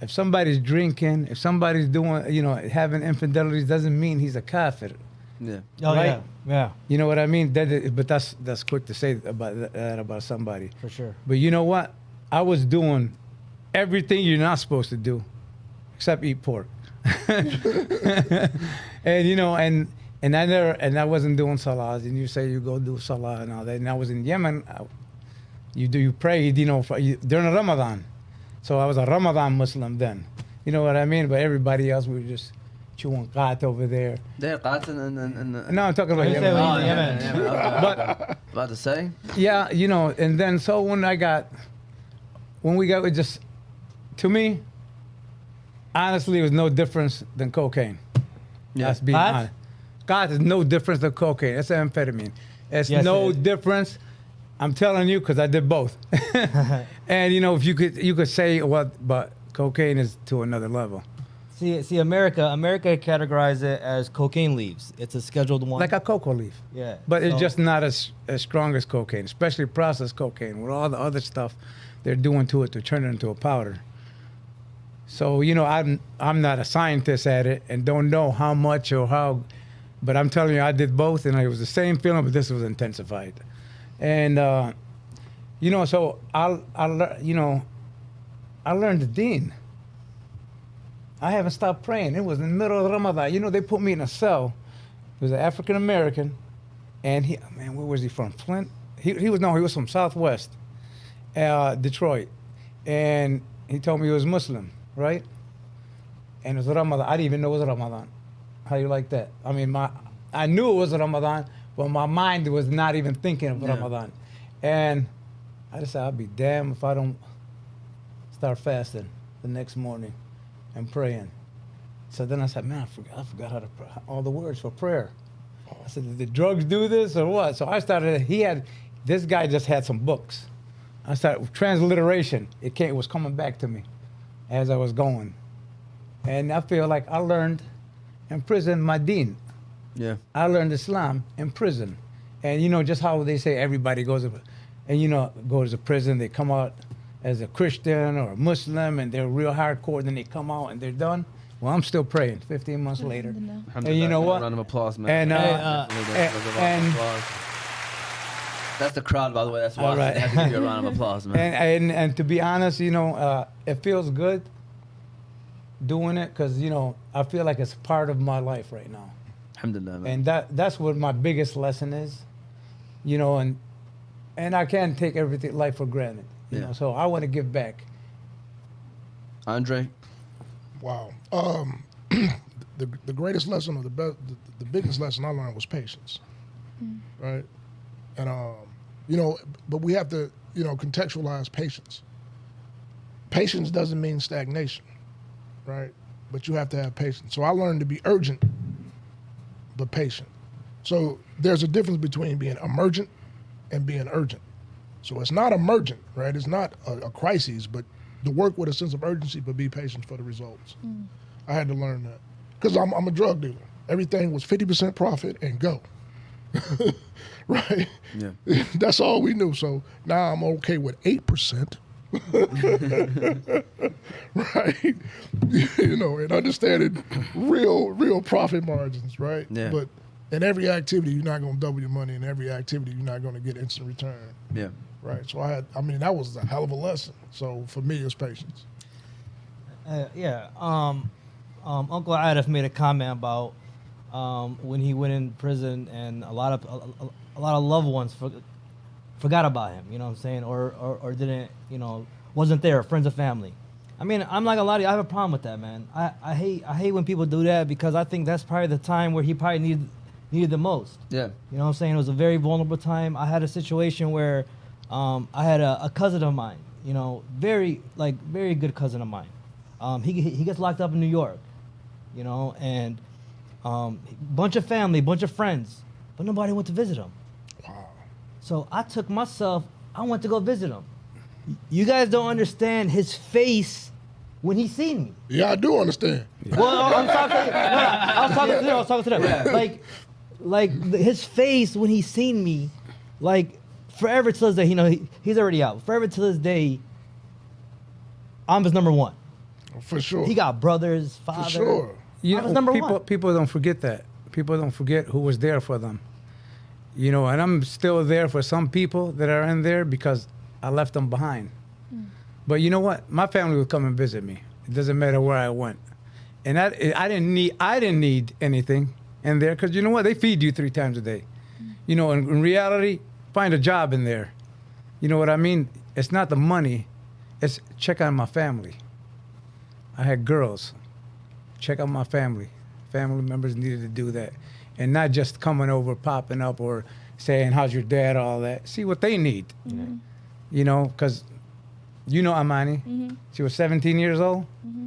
if somebody's drinking, if somebody's doing, having infidelities, doesn't mean he's a kafir. Yeah. Oh, Right? yeah. You know what I mean? But that's quick to say about that about somebody. For sure. But you know what? I was doing everything you're not supposed to do, except eat pork. And I wasn't doing salahs. And you say you go do salah and all that. And I was in Yemen. You prayed, during Ramadan. So I was a Ramadan Muslim then. You know what I mean? But everybody else, we were just chewing qat over there. They're qat and No, I'm talking about You said Yemen. when you- yeah. But About to say? yeah, and then so when we got just, to me, honestly, it was no difference than cocaine. Yeah. That's being Pot? honest. God is no difference than cocaine. It's amphetamine. It's Yes, no it is. difference. I'm telling you, because I did both. And if you could say but cocaine is to another level. See, America categorized it as cocaine leaves. It's a scheduled one. Like a cocoa leaf. Yeah. But it's so- just not as strong as cocaine, especially processed cocaine, with all the other stuff they're doing to it to turn it into a powder. So, I'm not a scientist at it and don't know how much or how, but I'm telling you, I did both, and it was the same feeling, but this was intensified. And, so I learned the deen. I haven't stopped praying. It was in the middle of Ramadan. They put me in a cell. He was an African-American, and where was he from? Flint? He was from Southwest, Detroit. And he told me he was Muslim, right? And it was Ramadan. I didn't even know it was Ramadan. How you like that? I mean, I knew it was Ramadan, but my mind was not even thinking of Ramadan. And I just said, I'll be damned if I don't start fasting the next morning and praying. So then I said, man, I forgot how to pray, all the words for prayer. I said, did the drugs do this or what? So I started, this guy just had some books. I started transliteration. It was coming back to me as I was going. And I feel like I learned in prison my deen. Yeah. I learned Islam in prison. And just how they say everybody goes to prison, they come out as a Christian or a Muslim and they're real hardcore, then they come out and they're done. Well, I'm still praying 15 months later. And you know what? Round of applause, man. And, And that's the crowd, by the way. That's why All right. I had to give you a round of applause, man. and to be honest, it feels good doing it because, I feel like it's part of my life right now. Alhamdulillah, man. And that's what my biggest lesson is, and I can't take life for granted, so I want to give back. Andre? Wow. The greatest lesson or the biggest lesson I learned was patience. Right? And but we have to, contextualize patience. Patience doesn't mean stagnation, right? But you have to have patience. So I learned to be urgent but patient. So there's a difference between being emergent and being urgent. So it's not emergent, right? It's not a crisis, but to work with a sense of urgency, but be patient for the results. I had to learn that because I'm a drug dealer. Everything was 50% profit and go. Right? Yeah. That's all we knew. So now I'm okay with 8%. Right? And understanding real profit margins, right? Yeah. But in every activity, you're not going to double your money. In every activity, you're not going to get instant return. Yeah. Right. So that was a hell of a lesson. So for me, it's patience. Uncle Aref made a comment about when he went in prison and a lot of loved ones forgot about him. You know what I'm saying? Or didn't, you know, wasn't there, friends or family. I mean, I'm not gonna lie to you, I have a problem with that, man. I hate when people do that because I think that's probably the time where he probably needed the most. Yeah. You know what I'm saying? It was a very vulnerable time. I had a situation where I had a cousin of mine, you know, very good cousin of mine. He gets locked up in New York, you know, and bunch of family, bunch of friends, but nobody went to visit him. Wow. So I took myself, I went to go visit him. You guys don't understand his face when he seen me. Yeah, I do understand. Well, I'm talking. No, I was talking to them. Yeah. His face when he seen me, like forever till this day. You know, he's already out. Forever till this day, I'm his number one. For sure. He got brothers, father. For sure. You I was know, number one. people don't forget that. People don't forget who was there for them. You know, and I'm still there for some people that are in there because I left them behind. But you know what? My family would come and visit me. It doesn't matter where I went. And I didn't need anything in there because you know what? They feed you 3 times a day. You know, in reality, find a job in there. You know what I mean? It's not the money. It's check on my family. I had girls. Check on my family. Family members needed to do that. And not just coming over, popping up, or saying, how's your dad, all that. See what they need. You know, because you know Amani. She was 17 years old.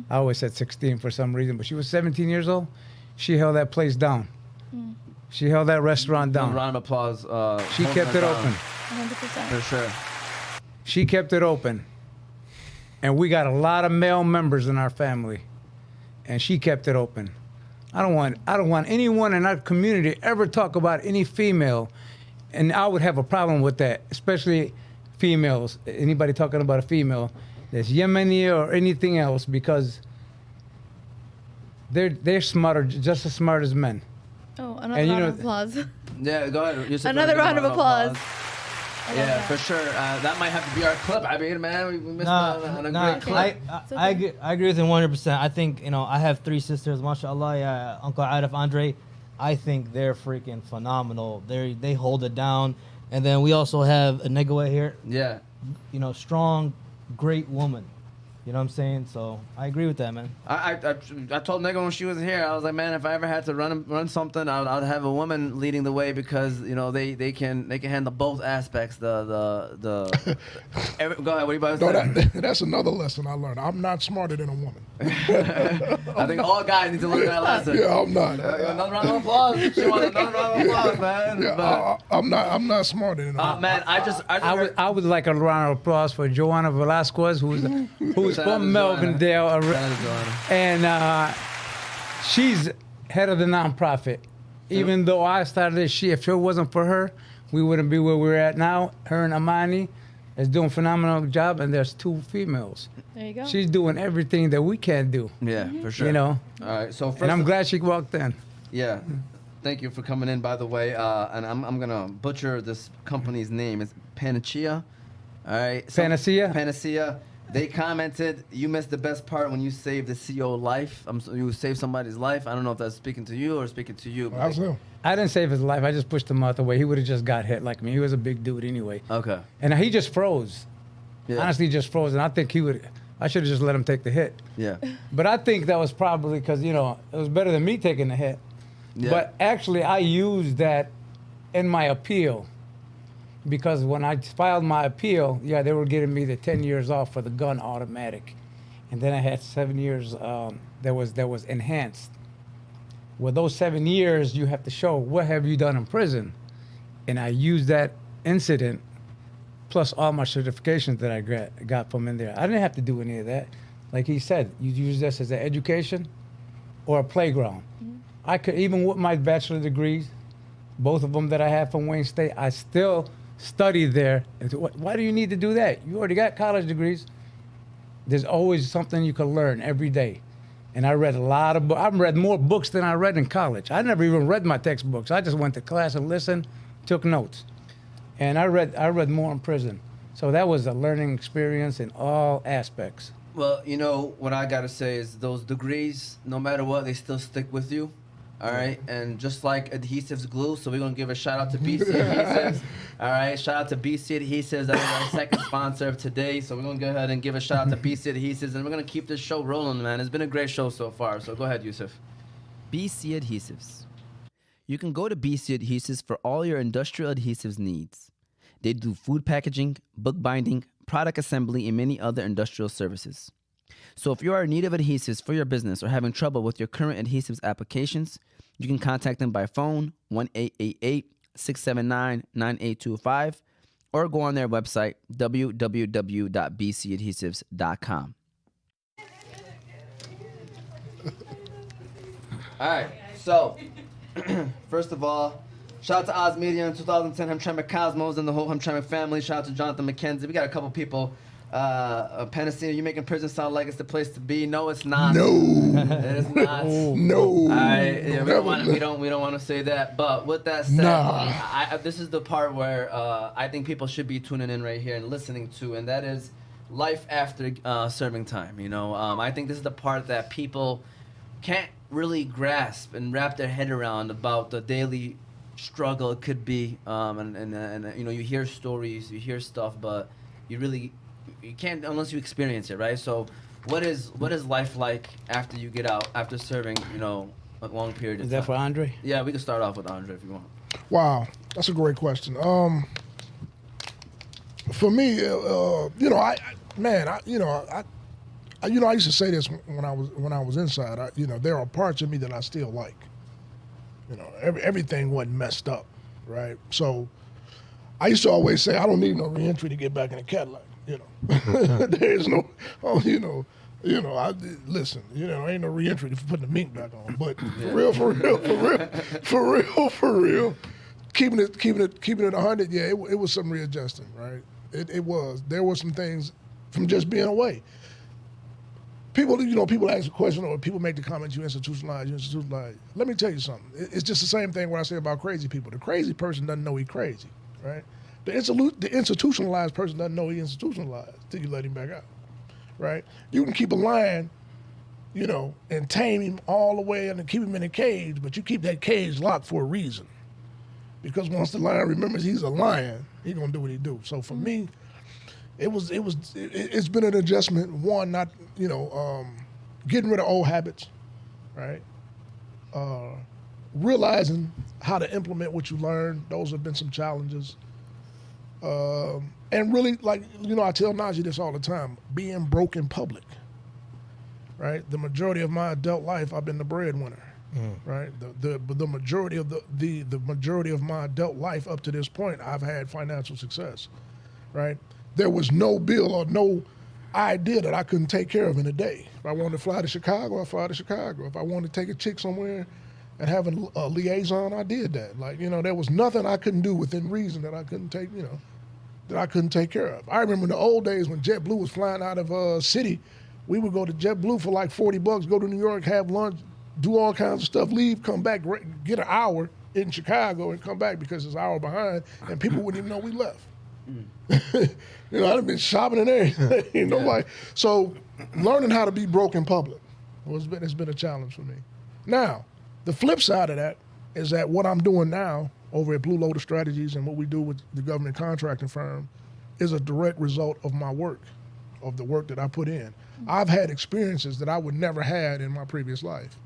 I always said 16 for some reason, but she was 17 years old. She held that place down. She held that restaurant down. A round of applause. She kept it open. 100%. For sure. She kept it open. And we got a lot of male members in our family. And she kept it open. I don't want anyone in our community to ever talk about any female. And I would have a problem with that, especially females. Anybody talking about a female that's Yemeni or anything else, because they're smarter, just as smart as men. Oh, another And you round know- of applause. Yeah, go ahead. You said Another give a round of applause. I love Yeah, that. for sure. That might have to be our clip. I mean, man, we missed on a great clip. I agree with him 100%. I think, you know, I have 3 sisters, mashallah, yeah, Uncle Aref, Andre. I think they're freaking phenomenal. They hold it down. And then we also have a Negaway here, Yeah. you know, strong, great woman. You know what I'm saying? So I agree with that, man. I told Nigga when she was here, I was like, man, if I ever had to run something, I'd have a woman leading the way because you know they can handle both aspects. Go ahead. What are you about to No, say? that's another lesson I learned. I'm not smarter than a woman. I think all guys need to learn that lesson. Yeah, I'm not. Another round of applause. She wants another round of applause, man. Yeah, I'm not smarter than a woman. Man, I would like a round of applause for Joanna Velasquez, who's Shout out to from Melvindale, Shout out to Joanna. and she's head of the nonprofit. Even though I started this, if it wasn't for her, we wouldn't be where we're at now. Her and Amani is doing a phenomenal job, and there's 2 females. There you go. She's doing everything that we can't do. Yeah, for sure. You know, All right. So first, and I'm glad she walked in. Yeah. Thank you for coming in, by the way. And I'm gonna butcher this company's name. It's Panacea. All right. Panacea? Panacea. They commented, you missed the best part when you saved the CO life. You saved somebody's life. I don't know if that's speaking to you or speaking to you. That's him. I didn't save his life. I just pushed him out the way. He would have just got hit like me. He was a big dude anyway. Okay. And he just froze. Yeah. Honestly, he just froze. And I think I should have just let him take the hit. Yeah. But I think that was probably because, you know, it was better than me taking the hit. Yeah. But actually, I used that in my appeal. Because when I filed my appeal, they were giving me the 10 years off for the gun automatic. And then I had 7 years that was enhanced. Well, those 7 years, you have to show what have you done in prison. And I used that incident plus all my certifications that I got from in there. I didn't have to do any of that. Like he said, you use this as an education or a playground. I could, even with my bachelor degrees, both of them that I had from Wayne State, I still studied there. And why do you need to do that? You already got college degrees. There's always something you can learn every day. And I read a lot of books. I've read more books than I read in college. I never even read my textbooks. I just went to class and listened, took notes. And I read more in prison. So that was a learning experience in all aspects. Well, you know, what I got to say is those degrees, no matter what, they still stick with you. All right. And just like Adhesives glue, so we're going to give a shout out to BC Adhesives. All right, shout out to BC Adhesives. That is our second sponsor of today. So we're going to go ahead and give a shout out to BC Adhesives, and we're going to keep this show rolling, man. It's been a great show so far. So go ahead, Yusuf. BC Adhesives. You can go to BC Adhesives for all your industrial adhesives needs. They do food packaging, book binding, product assembly, and many other industrial services. So if you are in need of adhesives for your business or having trouble with your current adhesives applications, you can contact them by phone 1-888-679-9825 or go on their website www.bcadhesives.com. All right, so first of all, shout out to Oz Media in 2010, Hamtramck Cosmos and the whole Hamtramck family. Shout out to Jonathan McKenzie. We got a couple people. Pennicine, you making prison sound like it's the place to be? No, it's not. No, it is not. No. All right, yeah, we don't want to say that. But with that said, this is the part where I think people should be tuning in right here and listening to, and that is life after serving time. You know, I think this is the part that people can't really grasp and wrap their head around about the daily struggle it could be. And you know, you hear stories, you hear stuff, but you can't unless you experience it, right? So what is life like after you get out, after serving, you know, a long period of time? Is that for Andre? Yeah, we can start off with Andre if you want. Wow, that's a great question. For me, you know, I used to say this when I was inside. You know, there are parts of me that I still like. You know, everything wasn't messed up, right? So I used to always say, I don't need no reentry to get back in the Cadillac. You know, there is no, listen, you know, ain't no reentry for putting the mink back on. But for real, keeping it 100, yeah, it was some readjusting, right? It was. There were some things from just being away. People ask the question or people make the comment, you institutionalize. Let me tell you something. It's just the same thing what I say about crazy people. The crazy person doesn't know he's crazy, right? The institutionalized person doesn't know he's institutionalized till you let him back out, right? You can keep a lion, you know, and tame him all the way and keep him in a cage, but you keep that cage locked for a reason. Because once the lion remembers he's a lion, he's gonna do what he do. So for me, it's been an adjustment. One, not, you know, getting rid of old habits, right? Realizing how to implement what you learn. Those have been some challenges. And really, like, you know, I tell Nagi this all the time, being broke in public, right? The majority of my adult life, I've been the breadwinner, right? The majority of the majority of my adult life up to this point, I've had financial success, right? There was no bill or no idea that I couldn't take care of in a day. If I wanted to fly to Chicago, I fly to Chicago. If I wanted to take a chick somewhere and have a liaison, I did that. Like, you know, there was nothing I couldn't do within reason that I couldn't take, you know, that I couldn't take care of. I remember in the old days when JetBlue was flying out of city, we would go to JetBlue for like $40, go to New York, have lunch, do all kinds of stuff, leave, come back, get an hour in Chicago and come back because it's an hour behind, and people wouldn't even know we left. You know, I'd have been shopping and everything. You know, like, so learning how to be broke in public has been a challenge for me. Now, the flip side of that is that what I'm doing now over at Blue Loader Strategies and what we do with the government contracting firm is a direct result of my work, of the work that I put in. I've had experiences that I would never had in my previous life,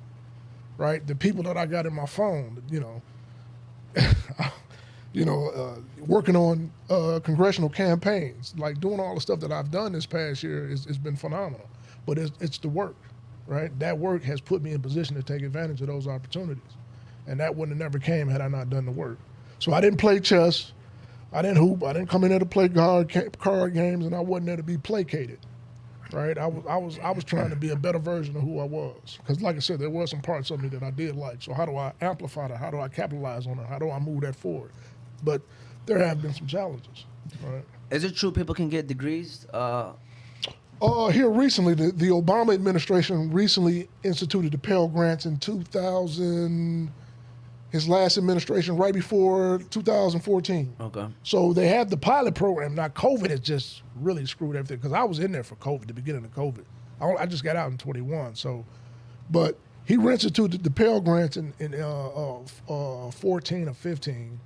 right? The people that I got in my phone, you know, working on congressional campaigns, like doing all the stuff that I've done this past year has been phenomenal. But it's the work, right? That work has put me in position to take advantage of those opportunities. And that wouldn't have never came had I not done the work. So I didn't play chess, I didn't hoop, I didn't come in there to play card games, and I wasn't there to be placated, right? I was trying to be a better version of who I was. Because like I said, there were some parts of me that I did like. So how do I amplify that? How do I capitalize on it? How do I move that forward? But there have been some challenges, right? Is it true people can get degrees? Here recently, the Obama administration recently instituted the Pell Grants in 2000, his last administration, right before 2014. Okay. So they have the pilot program. Now, COVID has just really screwed everything, because I was in there for COVID, the beginning of COVID. I just got out in 21, so, but he reinstituted the Pell Grants in 14 or 15,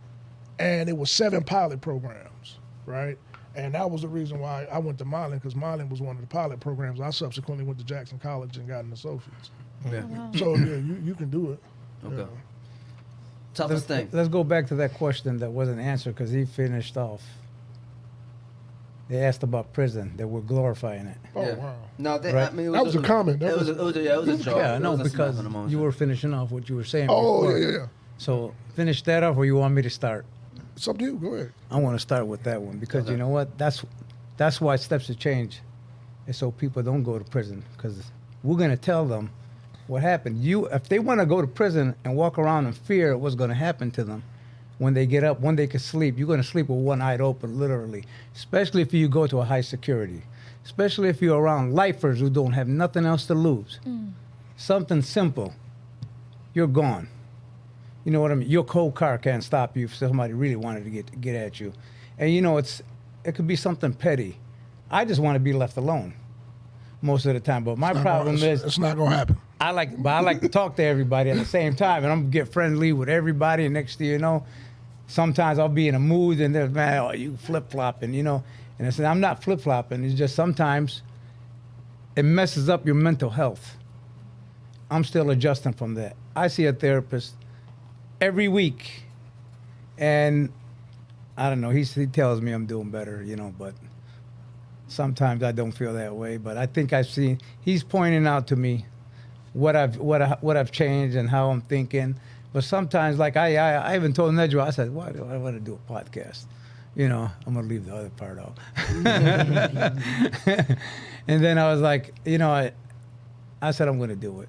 And it was 7 pilot programs, right? And that was the reason why I went to Milan, because Milan was one of the pilot programs. I subsequently went to Jackson College and got an associate's. Yeah. So yeah, you can do it. Okay. Yeah. Toughest thing. Let's go back to that question that wasn't answered because he finished off. They asked about prison. They were glorifying it. Oh Yeah. wow. No, they, Right. I mean, it That was a comment. It was a joke. Yeah, It no, was a because smack on the motion. you were finishing off what you were saying. Oh before. yeah. So finish that off, or you want me to start? It's up to you. Go ahead. I want to start with that one because Okay. you know what? That's why steps to change is so people don't go to prison, because we're gonna tell them what happened. If they want to go to prison and walk around in fear of what's going to happen to them when they get up, when they can sleep, you're going to sleep with one eye open, literally. Especially if you go to a high security. Especially if you're around lifers who don't have nothing else to lose. Something simple, you're gone. You know what I mean? Your cold car can't stop you if somebody really wanted to get at you. And you know, it could be something petty. I just want to be left alone most of the time. But my problem is it's not gonna happen. I like to talk to everybody at the same time, and I'm gonna get friendly with everybody. And next thing you know, sometimes I'll be in a mood, and there's, man, oh, you flip flopping, you know. And I said, I'm not flip flopping. It's just sometimes it messes up your mental health. I'm still adjusting from that. I see a therapist every week, and I don't know. He tells me I'm doing better, you know, but sometimes I don't feel that way. But I think he's pointing out to me what I've changed and how I'm thinking. But sometimes, like I even told Nedra, I said, why do I want to do a podcast? You know, I'm gonna leave the other part out. And then I was like, you know, I said I'm gonna do it.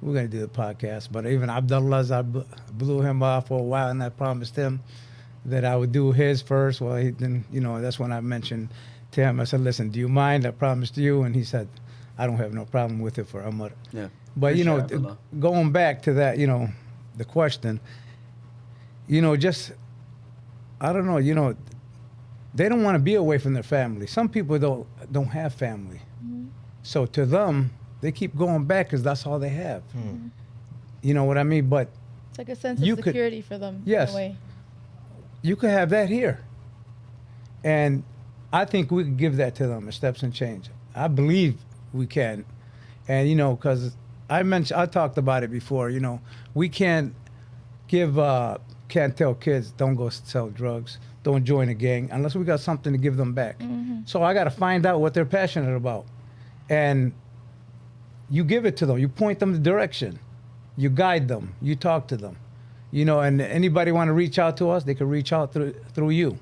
We're gonna do the podcast. But even Abdullah's, I blew him off for a while, and I promised him that I would do his first. Well, then, you know, that's when I mentioned to him. I said, listen, do you mind? I promised you. And he said, I don't have no problem with it for Amar. Yeah. But, you know, Appreciate it, Abdullah. going back to that, you know, the question, you know, just, I don't know, you know, they don't want to be away from their family. Some people don't have family. So to them, they keep going back because that's all they have. You know what I mean? But It's like a sense of You could- security for them. Yes. In a way. you could have that here. And I think we could give that to them, a steps and change. I believe we can. And, you know, because I talked about it before, you know, we can't tell kids don't go sell drugs, don't join a gang, unless we got something to give them back. So I got to find out what they're passionate about. And you give it to them. You point them the direction. You guide them. You talk to them. You know, and anybody want to reach out to us, they can reach out through you.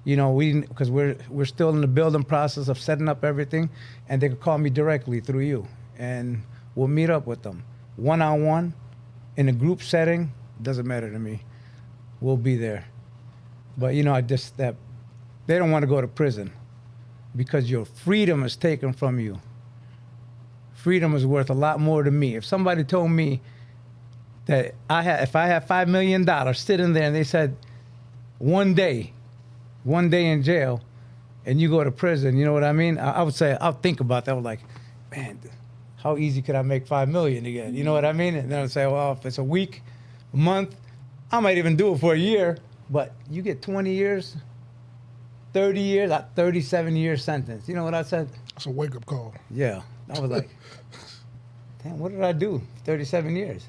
You know, because we're still in the building process of setting up everything, and they can call me directly through you, and we'll meet up with them one-on-one in a group setting. Doesn't matter to me. We'll be there. But you know, that they don't want to go to prison because your freedom is taken from you. Freedom is worth a lot more to me. If somebody told me that if I had $5 million sitting there and they said one day in jail and you go to prison, you know what I mean? I would say, I'll think about that. I was like, man, how easy could I make $5 million again? You know what I mean? And then I'd say, well, if it's a week, a month, I might even do it for a year, but you get 20 years, 30 years, a 37-year sentence. You know what I said? It's a wake-up call. Yeah. I was like, damn, what did I do? 37 years.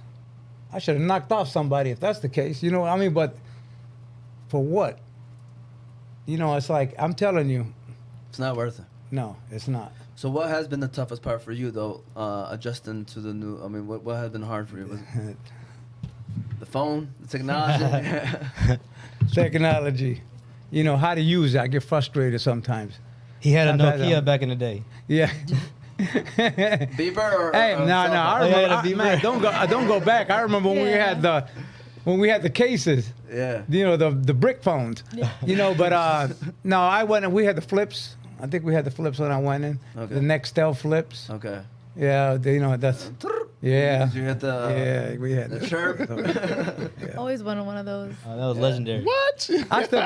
I should have knocked off somebody if that's the case. You know what I mean? But for what? You know, it's like, I'm telling you, It's not worth it. no, it's not. So what has been the toughest part for you, though, adjusting to the new, I mean, what has been hard for you? Was it the phone, the technology? Technology. You know, how to use it. I get frustrated sometimes. He had a Sometimes Nokia back in the day. Yeah. Beeper or Hey, or no, cell I phone? remember. yeah, the Man, don't go back. I remember when we had the cases. Yeah. You know, the brick phones. You know, but no, I went and we had the flips. I think we had the flips when I went in. Okay. The Nextel flips. Okay. Yeah, you know that's. Yeah. Did you hit the Yeah, we had the that. chirp? Always wanted one of those. That was legendary. What? I still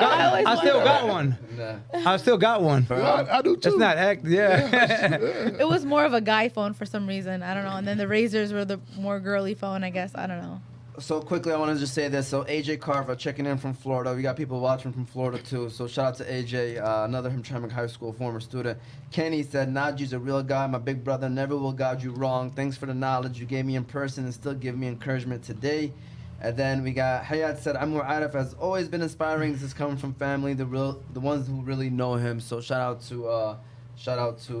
got one. Nah. I still got one. I do too. It's not yeah. It was more of a guy phone for some reason. I don't know. And then the razors were the more girly phone, I guess. I don't know. So quickly, I want to just say this. So AJ Carver checking in from Florida. We got people watching from Florida too. So shout out to AJ, another Hamtramck High School former student. Kenny said, Naji's a real guy. My big brother never will guide you wrong. Thanks for the knowledge you gave me in person and still give me encouragement today. And then we got Hayat said, I'm where Aref has always been inspiring. This is coming from family, the ones who really know him. So shout out to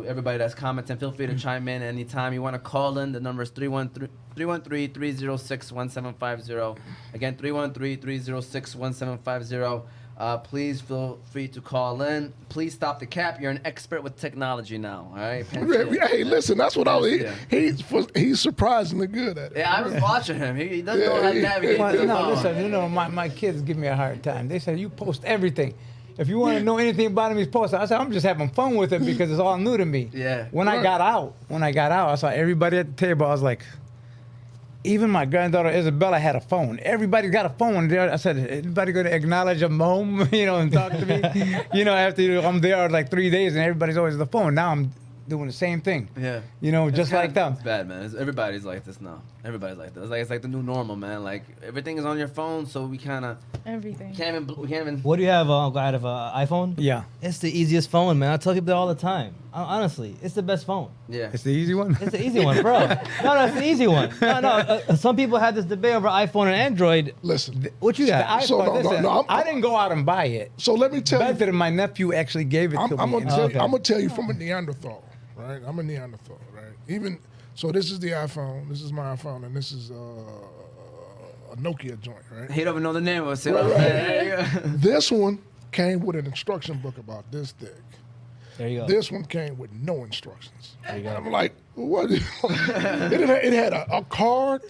everybody that's commenting. Feel free to chime in anytime you want to call in. The number is 313-306-1750. Again, 313-306-1750. Please feel free to call in. Please stop the cap. You're an expert with technology now. All right. Hey, listen, that's what I was. He's surprisingly good at it. Yeah, I was watching him. He doesn't know how to navigate. Well, the no, phone. listen, my kids give me a hard time. They say, you post everything. If you want to know anything about him, he's posting. I said, I'm just having fun with it because it's all new to me. Yeah. When I got out, I saw everybody at the table. I was like, even my granddaughter Isabella had a phone. Everybody's got a phone there. I said, anybody going to acknowledge I'm home, and talk to me? After I'm there like 3 days and everybody's always on the phone. Now I'm doing the same thing. Yeah. Just like them. It's bad, man. Everybody's like this now. Everybody's like this. It's like the new normal, man. Like everything is on your phone, so we kind of Everything. we can't even. What do you have, Uncle Aref, iPhone? Yeah. It's the easiest phone, man. I tell people that all the time. Honestly, it's the best phone. Yeah. It's the easy one? It's the easy one, bro. No, it's the easy one. No. Some people have this debate over iPhone and Android. Listen. What you got? So, no, I didn't go out and buy it. So let me tell you. Better than my nephew actually gave it to me. I'm and- gonna tell you from a Neanderthal, right? I'm a Neanderthal, right? So this is the iPhone. This is my iPhone, and this is a Nokia joint, right? He don't even know the name of it. Right. This one came with an instruction book about this thick. There you go. This one came with no instructions. There you go. I'm like, what? it had a card,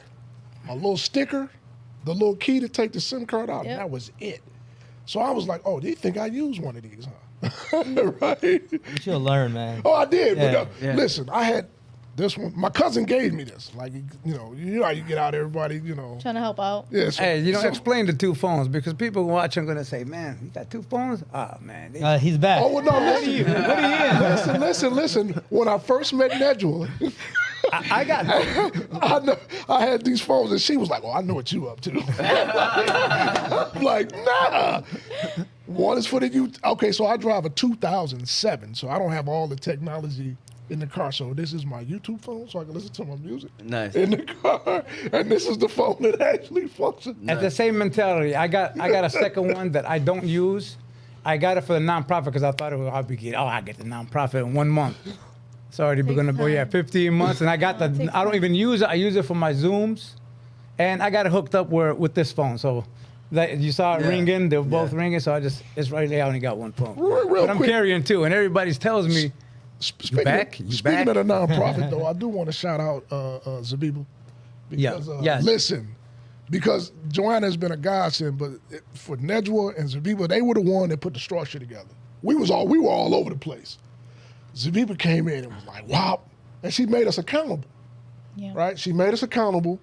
a little sticker, the little key to take the SIM card out, Yep. and that was it. So I was like, oh, do you think I use one of these, huh? Right? You should learn, man. Oh, I did. Yeah, But listen, I had this one. My cousin gave me this. Like, you know how you get out everybody, Trying to help out. Yeah, so, Hey, so- explain the two phones because people watching are gonna say, "Man, you got two phones?" Oh man, He's back. Oh, well, no, listen. Listen. When I first met Nedjua, I got. I had these phones, and she was like, "Oh, I know what you up to." I'm like, nah. One is for the youth. Okay, so I drive a 2007, so I don't have all the technology in the car. So this is my YouTube phone, so I can listen to my music Nice. in the car, and this is the phone that actually functions. At the same mentality, I got a second one that I don't use. I got it for the nonprofit because I thought I get the nonprofit in 1 month. It's already going to be 15 months, and I got the. I don't even use it. I use it for my Zooms, and I got it hooked up with this phone. So, you saw it ringing. They were both ringing. So it's right there. I only got one phone, Real but I'm quick. carrying two, and everybody tells me. Speaking back? Of, You speaking back? of the nonprofit, though, I do want to shout out Zabiba. Because, Yes. listen, because Joanna has been a godsend, but for Nedjua and Zabiba, they were the one that put the structure together. We were all over the place. Zabiba came in and was like, wow. And she made us accountable. Yeah. Right? She made us accountable,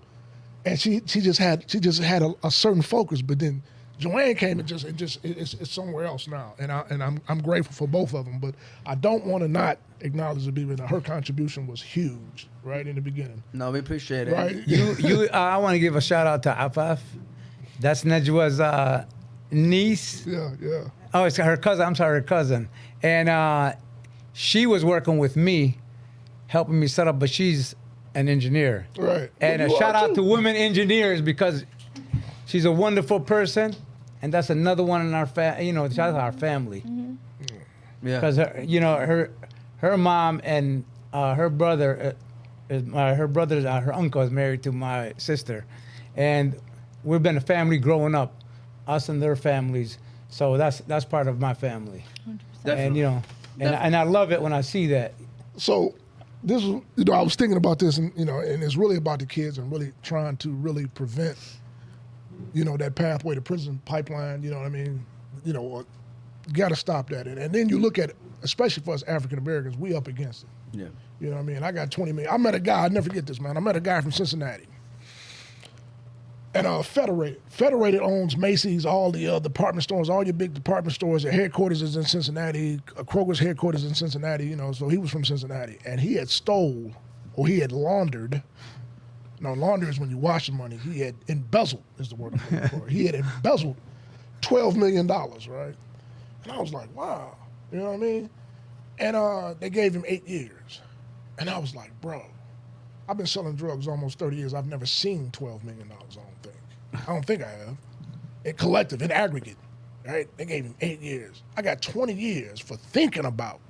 and she just had a certain focus, but then Joanne came and it's somewhere else now, and I'm grateful for both of them. But I don't want to not acknowledge Zabiba. Her contribution was huge, right in the beginning. No, we appreciate it. Right? I want to give a shout out to Afaf. That's Nedjua's niece. Yeah. Oh, it's her cousin. I'm sorry, her cousin. And she was working with me, helping me set up, but she's an engineer. Right. And a You shout are out to women engineers because she's a wonderful person, and that's another one in our shout out to our family. Yeah. Because her mom and her brother, her uncle is married to my sister, and we've been a family growing up, us and their families. So that's part of my family. 100%. And I love it when I see that. So this was, I was thinking about this, and and it's really about the kids and really trying to really prevent, that pathway to prison pipeline. You know what I mean? You got to stop that. And then you look at, especially for us African Americans, we up against it. Yeah. You know what I mean? I got 20 million. I met a guy, I'll never forget this, man. I met a guy from Cincinnati. And Federated. Federated owns Macy's, all the department stores, all your big department stores. Their headquarters is in Cincinnati. Kroger's headquarters in Cincinnati, so he was from Cincinnati. And he had laundered, No, launder is when you wash the money. He had embezzled, is the word I'm looking for. He had embezzled $12 million, right? And I was like, wow, you know what I mean? And they gave him 8 years. And I was like, bro, I've been selling drugs almost 30 years. I've never seen $12 million, I don't think I have. In collective, in aggregate, right? They gave him 8 years. I got 20 years for thinking about,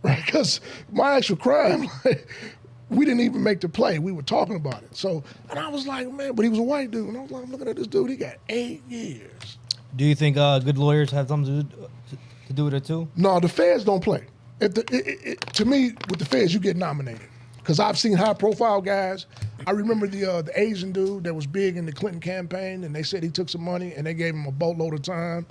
right? Because my actual crime, we didn't even make the play. We were talking about it. So, and I was like, man, but he was a white dude. And I was like, I'm looking at this dude, he got 8 years. Do you think good lawyers have something to do with it too? No, the feds don't play. To me, with the feds, you get nominated. Because I've seen high-profile guys. I remember the Asian dude that was big in the Clinton campaign, and they said he took some money, and they gave him a boatload of time,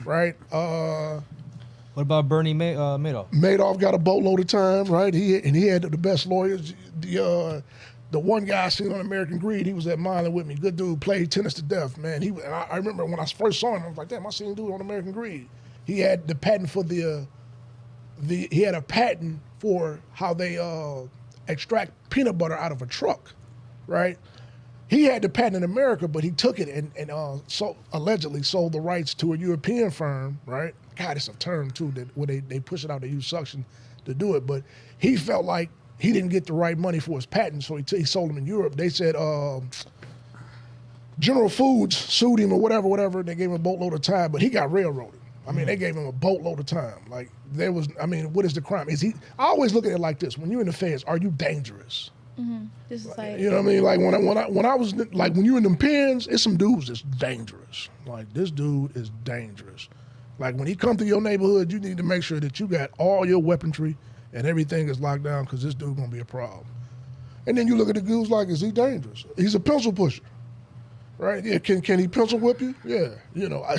right? What about Bernie Madoff? Madoff got a boatload of time, right? He had the best lawyers. The one guy I seen on American Greed, he was at Milan with me. Good dude, played tennis to death, man. I remember when I first saw him, I was like, damn, I seen dude on American Greed. He had the patent for he had a patent for how they extract peanut butter out of a truck, right? He had the patent in America, but he took it and allegedly sold the rights to a European firm, right? God, it's a term too that where they push it out, they use suction to do it, but he felt like he didn't get the right money for his patent, so he sold them in Europe. They said General Foods sued him or whatever. They gave him a boatload of time, but he got railroaded. I mean, they gave him a boatload of time. Like what is the crime? I always look at it like this: when you're in the feds, are you dangerous? Mm-hmm. This is like, you know what I mean? Like when I was like when you're in them pens, it's some dudes that's dangerous. Like this dude is dangerous. Like when he come to your neighborhood, you need to make sure that you got all your weaponry and everything is locked down because this dude gonna be a problem. And then you look at the dudes like, is he dangerous? He's a pencil pusher, right? Yeah, can he pencil whip you? Yeah, you know, I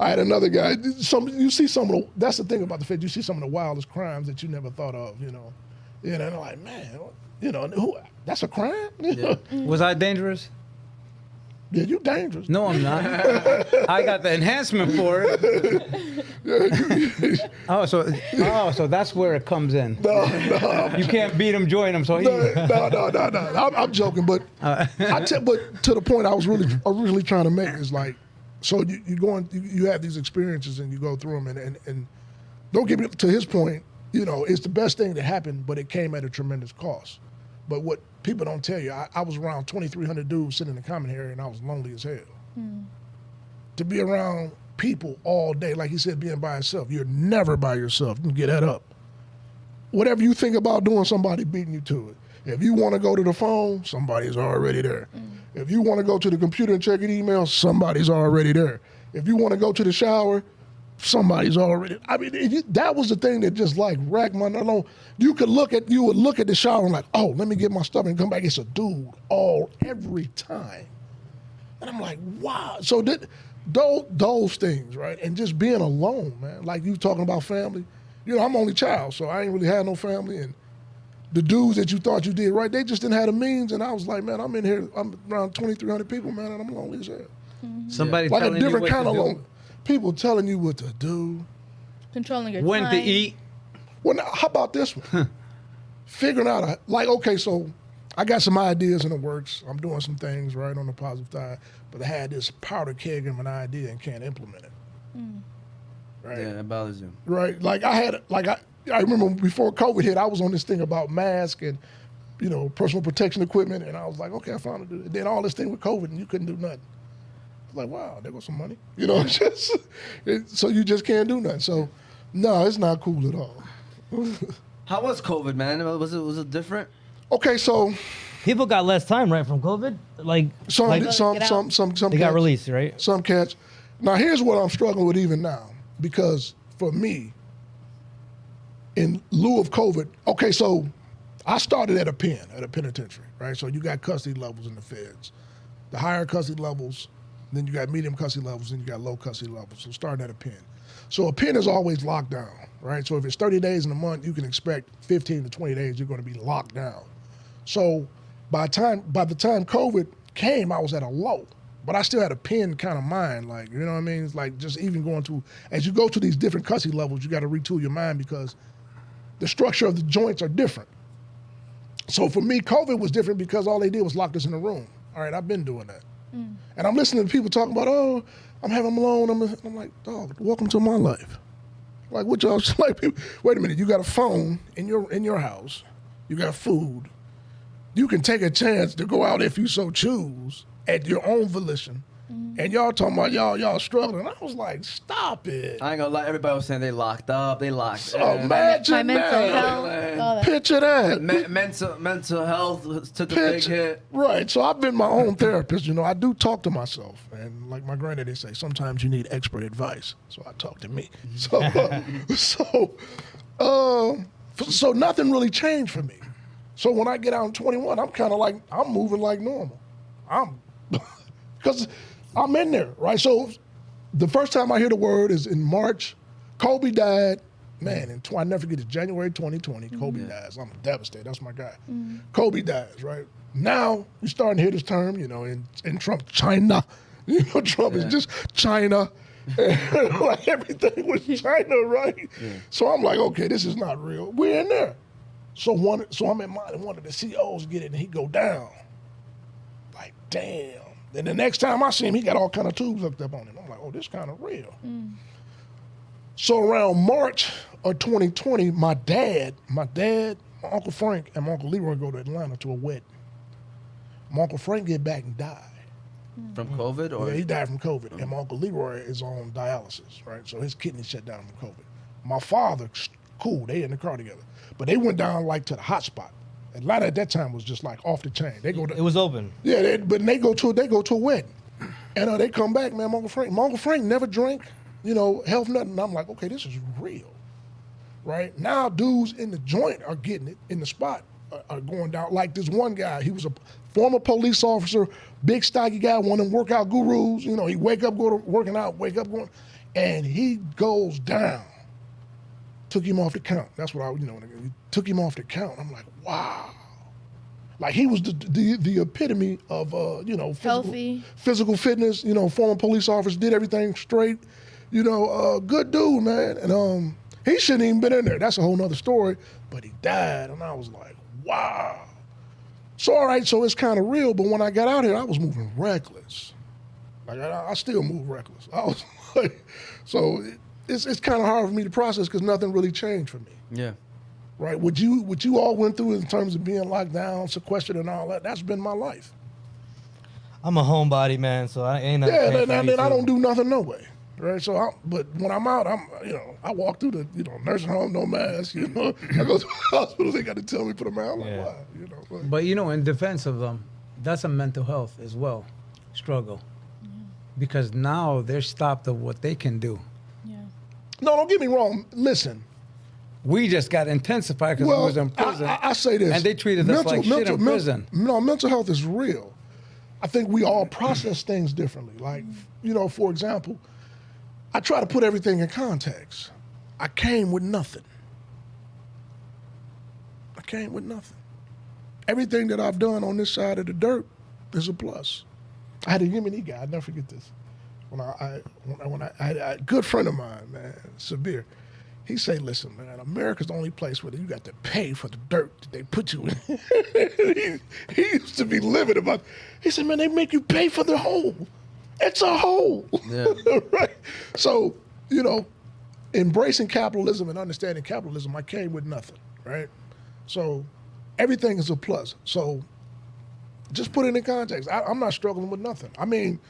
had another guy. You see some of the. That's the thing about the Fed. You see some of the wildest crimes that you never thought of. You know, and I'm like, man, you know, that's a crime. You know? Was I dangerous? Yeah, you dangerous. No, I'm not. I got the enhancement for it. So that's where it comes in. No. You can't beat him, join him. So No. I'm joking, but but to the point I was really trying to make is like, so you have these experiences and you go through them and don't get me to his point. You know, it's the best thing that happened, but it came at a tremendous cost. But what people don't tell you, I was around 2,300 dudes sitting in the common area, and I was lonely as hell. To be around people all day, like he said, being by yourself, you're never by yourself. You can get that up. Whatever you think about doing, somebody beating you to it. If you want to go to the phone, somebody's already there. If you want to go to the computer and check your email, somebody's already there. If you want to go to the shower, somebody's already. I mean, that was the thing that just like racked my alone. You would look at the shower and like, oh, let me get my stuff and come back. It's a dude every time, and I'm like, wow. So those things, right? And just being alone, man. Like you talking about family. You know, I'm only child, so I ain't really had no family. And the dudes that you thought you did right, they just didn't have the means. And I was like, man, I'm in here. I'm around 2,300 people, man, and I'm lonely as hell. Somebody Like telling a different you what kind to of do. lonely. People telling you what to do. controlling your When time. to eat. Well, now, how about this one? Figuring out, okay, so I got some ideas in the works. I'm doing some things, right, on the positive side, but I had this powder keg of an idea and can't implement it. Right? Yeah, that bothers you. Right? Like I remember before COVID hit, I was on this thing about masks and, you know, personal protection equipment, and I was like, okay, I found it. Then all this thing with COVID, and you couldn't do nothing. Like, wow, there goes some money. You know, so you just can't do nothing. So, no, it's not cool at all. How was COVID, man? Was it different? Okay, so People got less time, right, from COVID? some get out. they got cats- released, right? Some cats. Now, here's what I'm struggling with even now, because for me, in lieu of COVID, okay, so I started at a penitentiary, right? So you got custody levels in the feds. The higher custody levels, then you got medium custody levels, then you got low custody levels. So starting at a pen. So a pen is always locked down, right? So if it's 30 days in a month, you can expect 15 to 20 days you're going to be locked down. So by the time COVID came, I was at a low, but I still had a pen kind of mind, like, you know what I mean? It's like just even going to, as you go to these different custody levels, you got to retool your mind because the structure of the joints are different. So for me, COVID was different because all they did was lock us in a room. All right, I've been doing that. And I'm listening to people talking about, oh, I'm having them alone. I'm like, dog, welcome to my life. Like, what y'all, like, people, wait a minute, you got a phone in your house. You got food. You can take a chance to go out if you so choose at your own volition. And y'all talking about y'all struggling. I was like, stop it. I ain't gonna lie. Everybody was saying they locked up. They locked. So in. imagine My mental that. health. All that. Picture that. Mental health took a big hit. Right. So I've been my own therapist. You know, I do talk to myself. And like my granddaddy say, sometimes you need expert advice. So I talk to me. So nothing really changed for me. So when I get out in 21, I'm kind of like, I'm moving like normal. Because I'm in there, right? So the first time I hear the word is in March. Kobe died. Man, I never forget it. January 2020, Kobe dies. I'm devastated. That's my guy. Kobe dies, right? Now we're starting to hear this term, you know, in Trump, China. You know, Trump is just China. Like everything was China, right? So I'm like, okay, this is not real. We're in there. So I'm in mine, and one of the CEOs get it, and he go down. Like, damn. Then the next time I see him, he got all kind of tubes hooked up on him. I'm like, oh, this kind of real. So around March of 2020, my dad, my Uncle Frank, and my Uncle Leroy go to Atlanta to a wedding. My Uncle Frank get back and died. From COVID, or Yeah, he died from COVID. And my Uncle Leroy is on dialysis, right? So his kidney shut down from COVID. My father, cool, they in the car together. But they went down like to the hot spot. Atlanta at that time was just like off the chain. They go to, It was open. yeah, but they go to a wedding, and they come back, man. My Uncle Frank never drank, you know, health nothing. And I'm like, okay, this is real, right? Now dudes in the joint are getting it in the spot, are going down. Like this one guy, he was a former police officer, big stocky guy, one of them workout gurus. You know, he wake up, go to working out, wake up, going, and he goes down. Took him off the count. That's what he took him off the count. I'm like, wow. Like he was the epitome of, Healthy. physical fitness, you know, former police officer, did everything straight, you know, good dude, man. And he shouldn't even been in there. That's a whole nother story, but he died. And I was like, wow. So, all right, so it's kind of real, but when I got out here, I was moving reckless. Like I still move reckless. I was like, so it's kind of hard for me to process because nothing really changed for me. yeah. Right? What you all went through in terms of being locked down, sequestered, and all that, that's been my life. I'm a homebody, man, so I ain't. Yeah, and I don't do nothing no way. Right? So, but when I'm out, I walk through the, nursing home, no mask. I go to the hospital, they got to tell me put them out. I'm like, Yeah. why? But in defense of them, that's a mental health as well, struggle. Because now they're stopped of what they can do. Yeah. No, don't get me wrong. Listen. We just got intensified because we was in prison. I say this. And they treated us like shit in prison. No, mental health is real. I think we all process things differently. Like, for example, I try to put everything in context. I came with nothing. Everything that I've done on this side of the dirt is a plus. I had a Yemeni guy, I'll never forget this. When I good friend of mine, man, Sabir, he say, listen, man, America's the only place where you got to pay for the dirt that they put you in. he used to be livid about it. He said, man, they make you pay for the hole. It's a hole. Yeah. Right? So, embracing capitalism and understanding capitalism, I came with nothing, right? So everything is a plus. So just put it in context. I'm not struggling with nothing. I mean,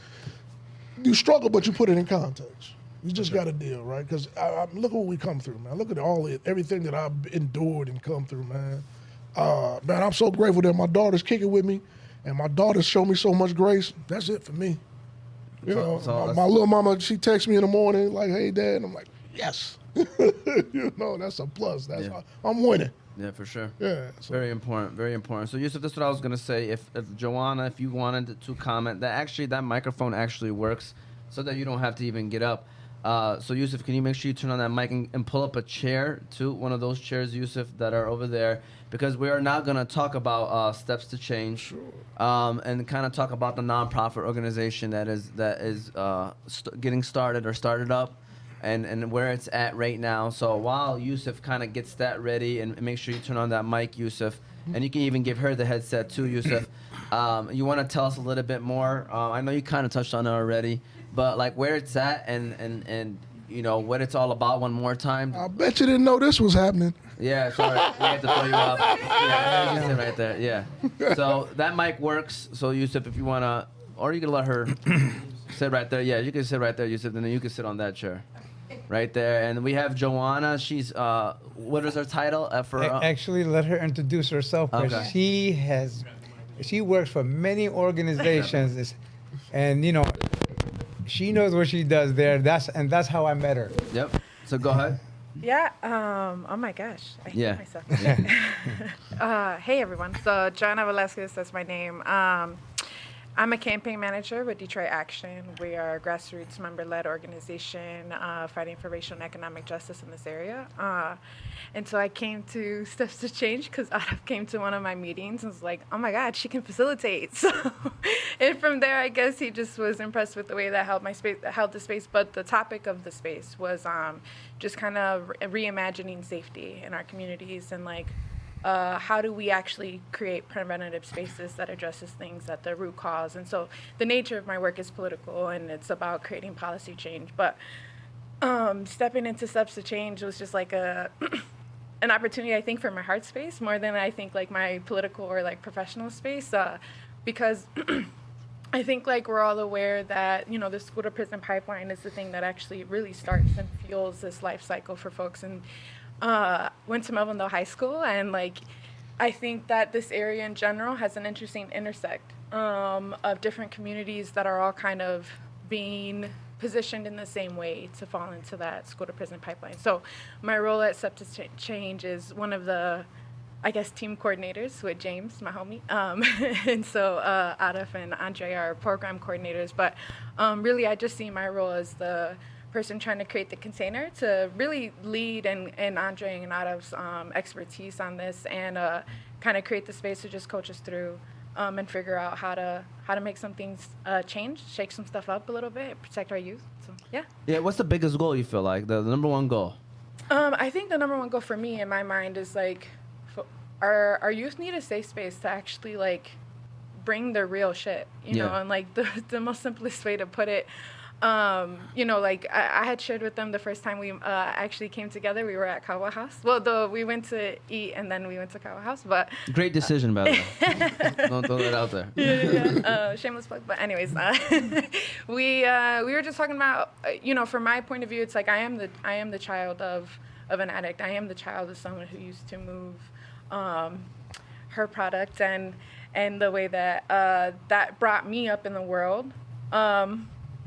you struggle, but you put it in context. You just got to deal, right? Because look what we come through, man. Look at everything that I've endured and come through, man. Man, I'm so grateful that my daughter's kicking with me, and my daughter showed me so much grace. That's it for me. My little mama, she texts me in the morning like, "Hey, Dad," and I'm like, "Yes." That's a plus. I'm winning. Yeah, for sure. Yeah. So. Very important, very important. So, Yusuf, this is what I was going to say. If Joanna, if you wanted to comment, that microphone actually works so that you don't have to even get up. So, Yusuf, can you make sure you turn on that mic and pull up a chair, too? One of those chairs, Yusuf, that are over there. Because we are now going to talk about steps to change. Sure. And kind of talk about the nonprofit organization that is getting started or started up. And where it's at right now. So while Yusuf kind of gets that ready, and make sure you turn on that mic, Yusuf, and you can even give her the headset too, Yusuf. You want to tell us a little bit more? I know you kind of touched on it already, but like where it's at and you know what it's all about one more time. I bet you didn't know this was happening. Yeah, sorry, we had to throw you off. Yeah, you sit right there. Yeah. So that mic works. So Yusuf, if you wanna, or you can let her sit right there. Yeah, you can sit right there, Yusuf, and then you can sit on that chair, right there. And we have Joanna. She's what is her title? Actually, let her introduce herself. Okay. She works for many organizations, and you know, she knows what she does there. That's how I met her. Yep. So go ahead. Yeah. Oh my gosh. I hate Yeah. myself. Hey everyone. So Joanna Velasquez, that's my name. I'm a campaign manager with Detroit Action. We are a grassroots member-led organization fighting for racial and economic justice in this area. And so I came to Steps to Change because Aref came to one of my meetings and was like, oh my God, she can facilitate. So, and from there, I guess he just was impressed with the way that I held the space. But the topic of the space was just kind of reimagining safety in our communities and like, how do we actually create preventative spaces that addresses things at the root cause? And so the nature of my work is political and it's about creating policy change. But stepping into Steps to Change was just like an opportunity, I think, for my heart space more than I think like my political or like professional space, because I think like we're all aware that, you know, the school to prison pipeline is the thing that actually really starts and fuels this life cycle for folks. And went to Melvindale High School, and like I think that this area in general has an interesting intersect of different communities that are all kind of being positioned in the same way to fall into that school to prison pipeline. So my role at Steps to Change is one of the, I guess, team coordinators with James, my homie. And so Aref and Andre are program coordinators, but really I just see my role as the person trying to create the container to really lead and Andre and Aref's expertise on this and kind of create the space to just coach us through and figure out how to make some things change, shake some stuff up a little bit, protect our youth. So yeah. Yeah. What's the biggest goal you feel like? The number one goal? I think the number one goal for me in my mind is like our youth need a safe space to actually like bring their real shit, you know, and like the most simplest way to put it. You know, like I had shared with them the first time we actually came together. We were at Kahawa House. Well, though we went to eat and then we went to Kahawa House, but Great decision, by the way. Don't throw that out there. yeah. Shameless plug. But anyways, we were just talking about, you know, from my point of view, it's like I am the child of an addict. I am the child of someone who used to move her product and the way that that brought me up in the world.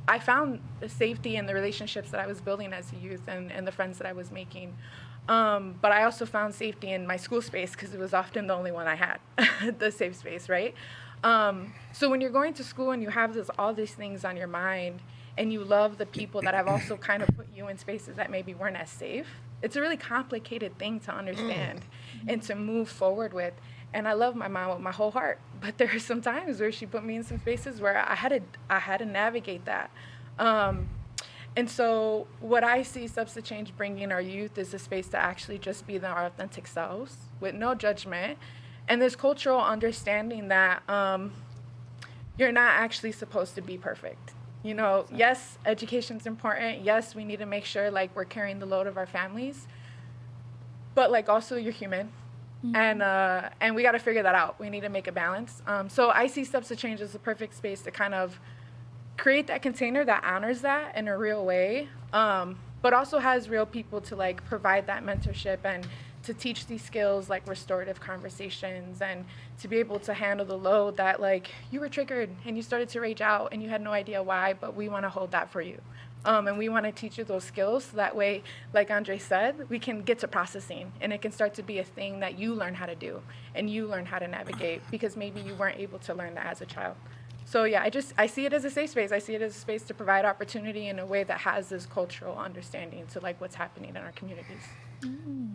I found safety in the relationships that I was building as a youth and the friends that I was making. But I also found safety in my school space because it was often the only one I had, the safe space, right? So when you're going to school and you have all these things on your mind and you love the people that have also kind of put you in spaces that maybe weren't as safe, it's a really complicated thing to understand and to move forward with. And I love my mom with my whole heart, but there are some times where she put me in some spaces where I had to navigate that. And so what I see Steps to Change bringing our youth is a space to actually just be their authentic selves with no judgment. And this cultural understanding that you're not actually supposed to be perfect. You know, yes, education's important. Yes, we need to make sure like we're carrying the load of our families, but like also you're human. And we got to figure that out. We need to make a balance. So I see Steps to Change as the perfect space to kind of create that container that honors that in a real way, but also has real people to like provide that mentorship and to teach these skills like restorative conversations and to be able to handle the load that like you were triggered and you started to rage out and you had no idea why, but we want to hold that for you. And we want to teach you those skills so that way, like Andre said, we can get to processing and it can start to be a thing that you learn how to do and you learn how to navigate because maybe you weren't able to learn that as a child. So yeah, I see it as a safe space. I see it as a space to provide opportunity in a way that has this cultural understanding to like what's happening in our communities.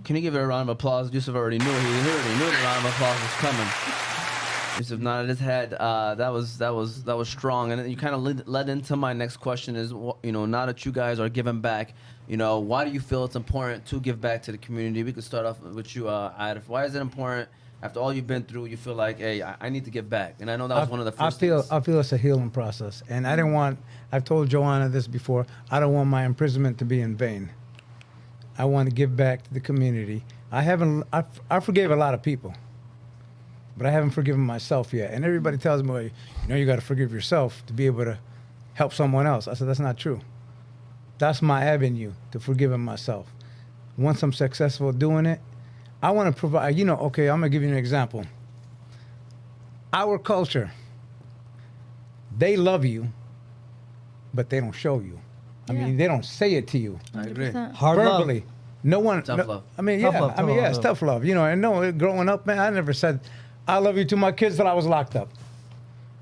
Can you give her a round of applause? Yusuf already knew he already knew the round of applause was coming. Yusuf nodded his head. That was strong, and you kind of led into my next question. Is, you know, now that you guys are giving back, you know, why do you feel it's important to give back to the community? We could start off with you, Aref. Why is it important after all you've been through, you feel like, hey, I need to give back. And I know that was one of the first I things. feel it's a healing process, and I didn't want. I've told Joanna this before. I don't want my imprisonment to be in vain. I want to give back to the community. I forgave a lot of people, but I haven't forgiven myself yet. And everybody tells me, well, you got to forgive yourself to be able to help someone else. I said, that's not true. That's my avenue to forgiving myself. Once I'm successful doing it, I want to provide, okay, I'm going to give you an example. Our culture, they love you, but they don't show you. I mean, they don't say it to you. I agree. 100%. Hard Verbally. love. No one. Tough love. I mean, Tough yeah. love, I mean, tough yeah, it's love. tough love. And no, growing up, man, I never said I love you to my kids till I was locked up.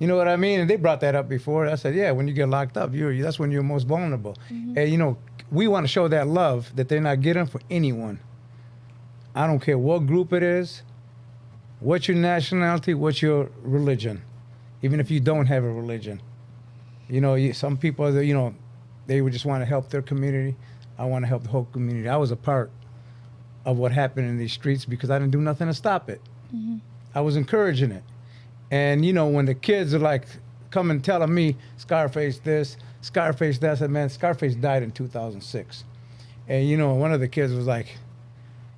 You know what I mean? And they brought that up before. I said, yeah, when you get locked up, that's when you're most vulnerable. And we want to show that love that they're not getting for anyone. I don't care what group it is, what's your nationality, what's your religion, even if you don't have a religion. Some people, they would just want to help their community. I want to help the whole community. I was a part of what happened in these streets because I didn't do nothing to stop it. I was encouraging it. And, when the kids are like coming telling me, Scarface this, Scarface that, I said, man, Scarface died in 2006. And, one of the kids was like,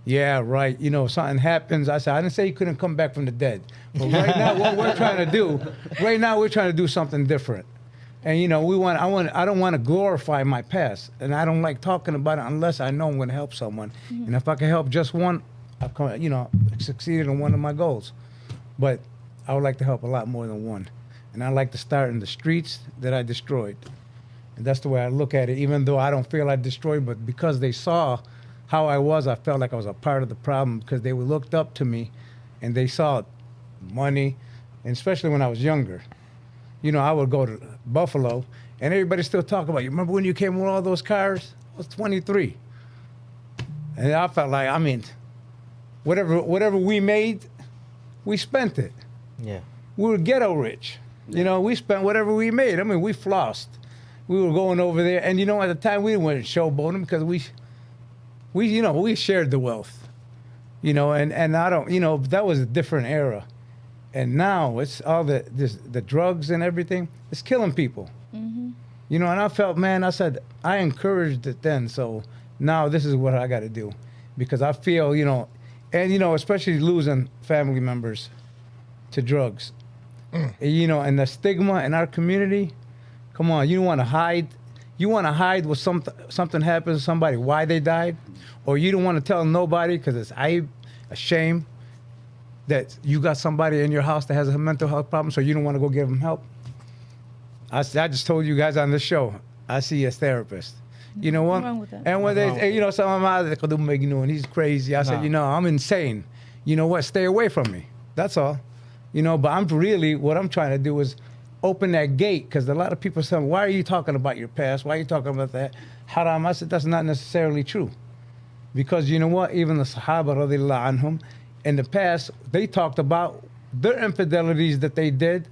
yeah, right. Something happens. I said, I didn't say you couldn't come back from the dead. But right now, what we're trying to do something different. And I don't want to glorify my past, and I don't like talking about it unless I know I'm going to help someone. And if I can help just one, I've succeeded in one of my goals. But I would like to help a lot more than one, and I like to start in the streets that I destroyed, and that's the way I look at it. Even though I don't feel I destroyed, but because they saw how I was, I felt like I was a part of the problem because they looked up to me, and they saw money, and especially when I was younger. I would go to Buffalo, and everybody still talk about, you remember when you came with all those cars? I was 23. And I felt like, whatever we made, we spent it. Yeah. We were ghetto rich. We spent whatever we made. We flossed. We were going over there, and at the time we didn't showboating because we shared the wealth. And I don't, that was a different era. And now it's all the drugs and everything. It's killing people. And I felt, man, I said, I encouraged it then. So now this is what I got to do. Because I feel, and, especially losing family members to drugs. And the stigma in our community, come on, you want to hide. You want to hide when something happens to somebody, why they died. Or you don't want to tell nobody because it's a shame that you got somebody in your house that has a mental health problem, so you don't want to go give them help. I just told you guys on this show, I see a therapist. You know what? Nothing wrong with that. And when they, some of my, he's crazy. I said, I'm insane. You know what? Stay away from me. That's all. But what I'm trying to do is open that gate, because a lot of people say, why are you talking about your past? Why are you talking about that? Haram. I said, that's not necessarily true. Because you know what? Even the Sahaba, radiallahu anhum, in the past, they talked about their infidelities that they did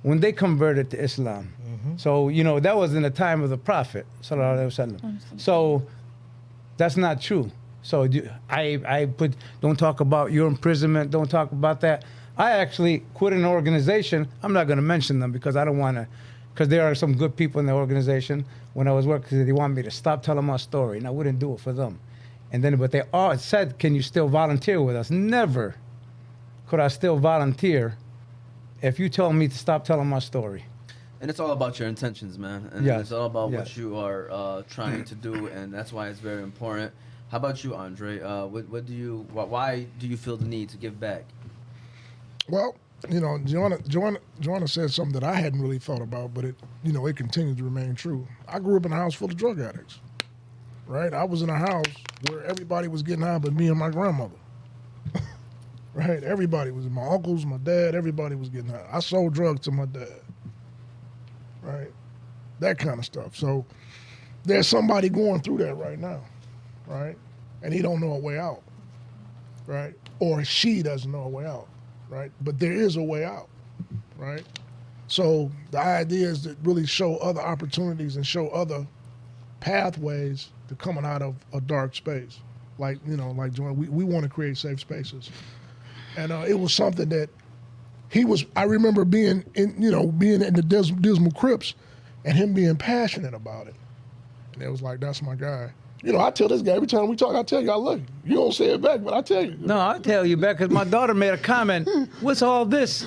when they converted to Islam. So, that was in the time of the Prophet, sallallahu alaihi wasallam. So, that's not true. So, don't talk about your imprisonment, don't talk about that. I actually quit an organization. I'm not going to mention them because I don't want to, because there are some good people in the organization. When I was working, they wanted me to stop telling my story, and I wouldn't do it for them. But they all said, can you still volunteer with us? Never could I still volunteer if you told me to stop telling my story. And it's all about your intentions, man. And Yes. it's all about Yes. what you are trying to do, and that's why it's very important. How about you, Andre? Why do you feel the need to give back? Well, Joanna said something that I hadn't really thought about, but it continues to remain true. I grew up in a house full of drug addicts, right? I was in a house where everybody was getting high but me and my grandmother, right? Everybody was, my uncles, my dad, everybody was getting high. I sold drugs to my dad, right? That kind of stuff. So there's somebody going through that right now, right? And he don't know a way out, right? Or she doesn't know a way out. Right? But there is a way out, right? So the idea is to really show other opportunities and show other pathways to coming out of a dark space. Like Joanne, we want to create safe spaces. And it was something that I remember being in the Dismal Crips and him being passionate about it. And it was like, that's my guy. I tell this guy every time we talk, I tell you I love you. You don't say it back, but I tell you. No, I tell you back because my daughter made a comment. What's all this?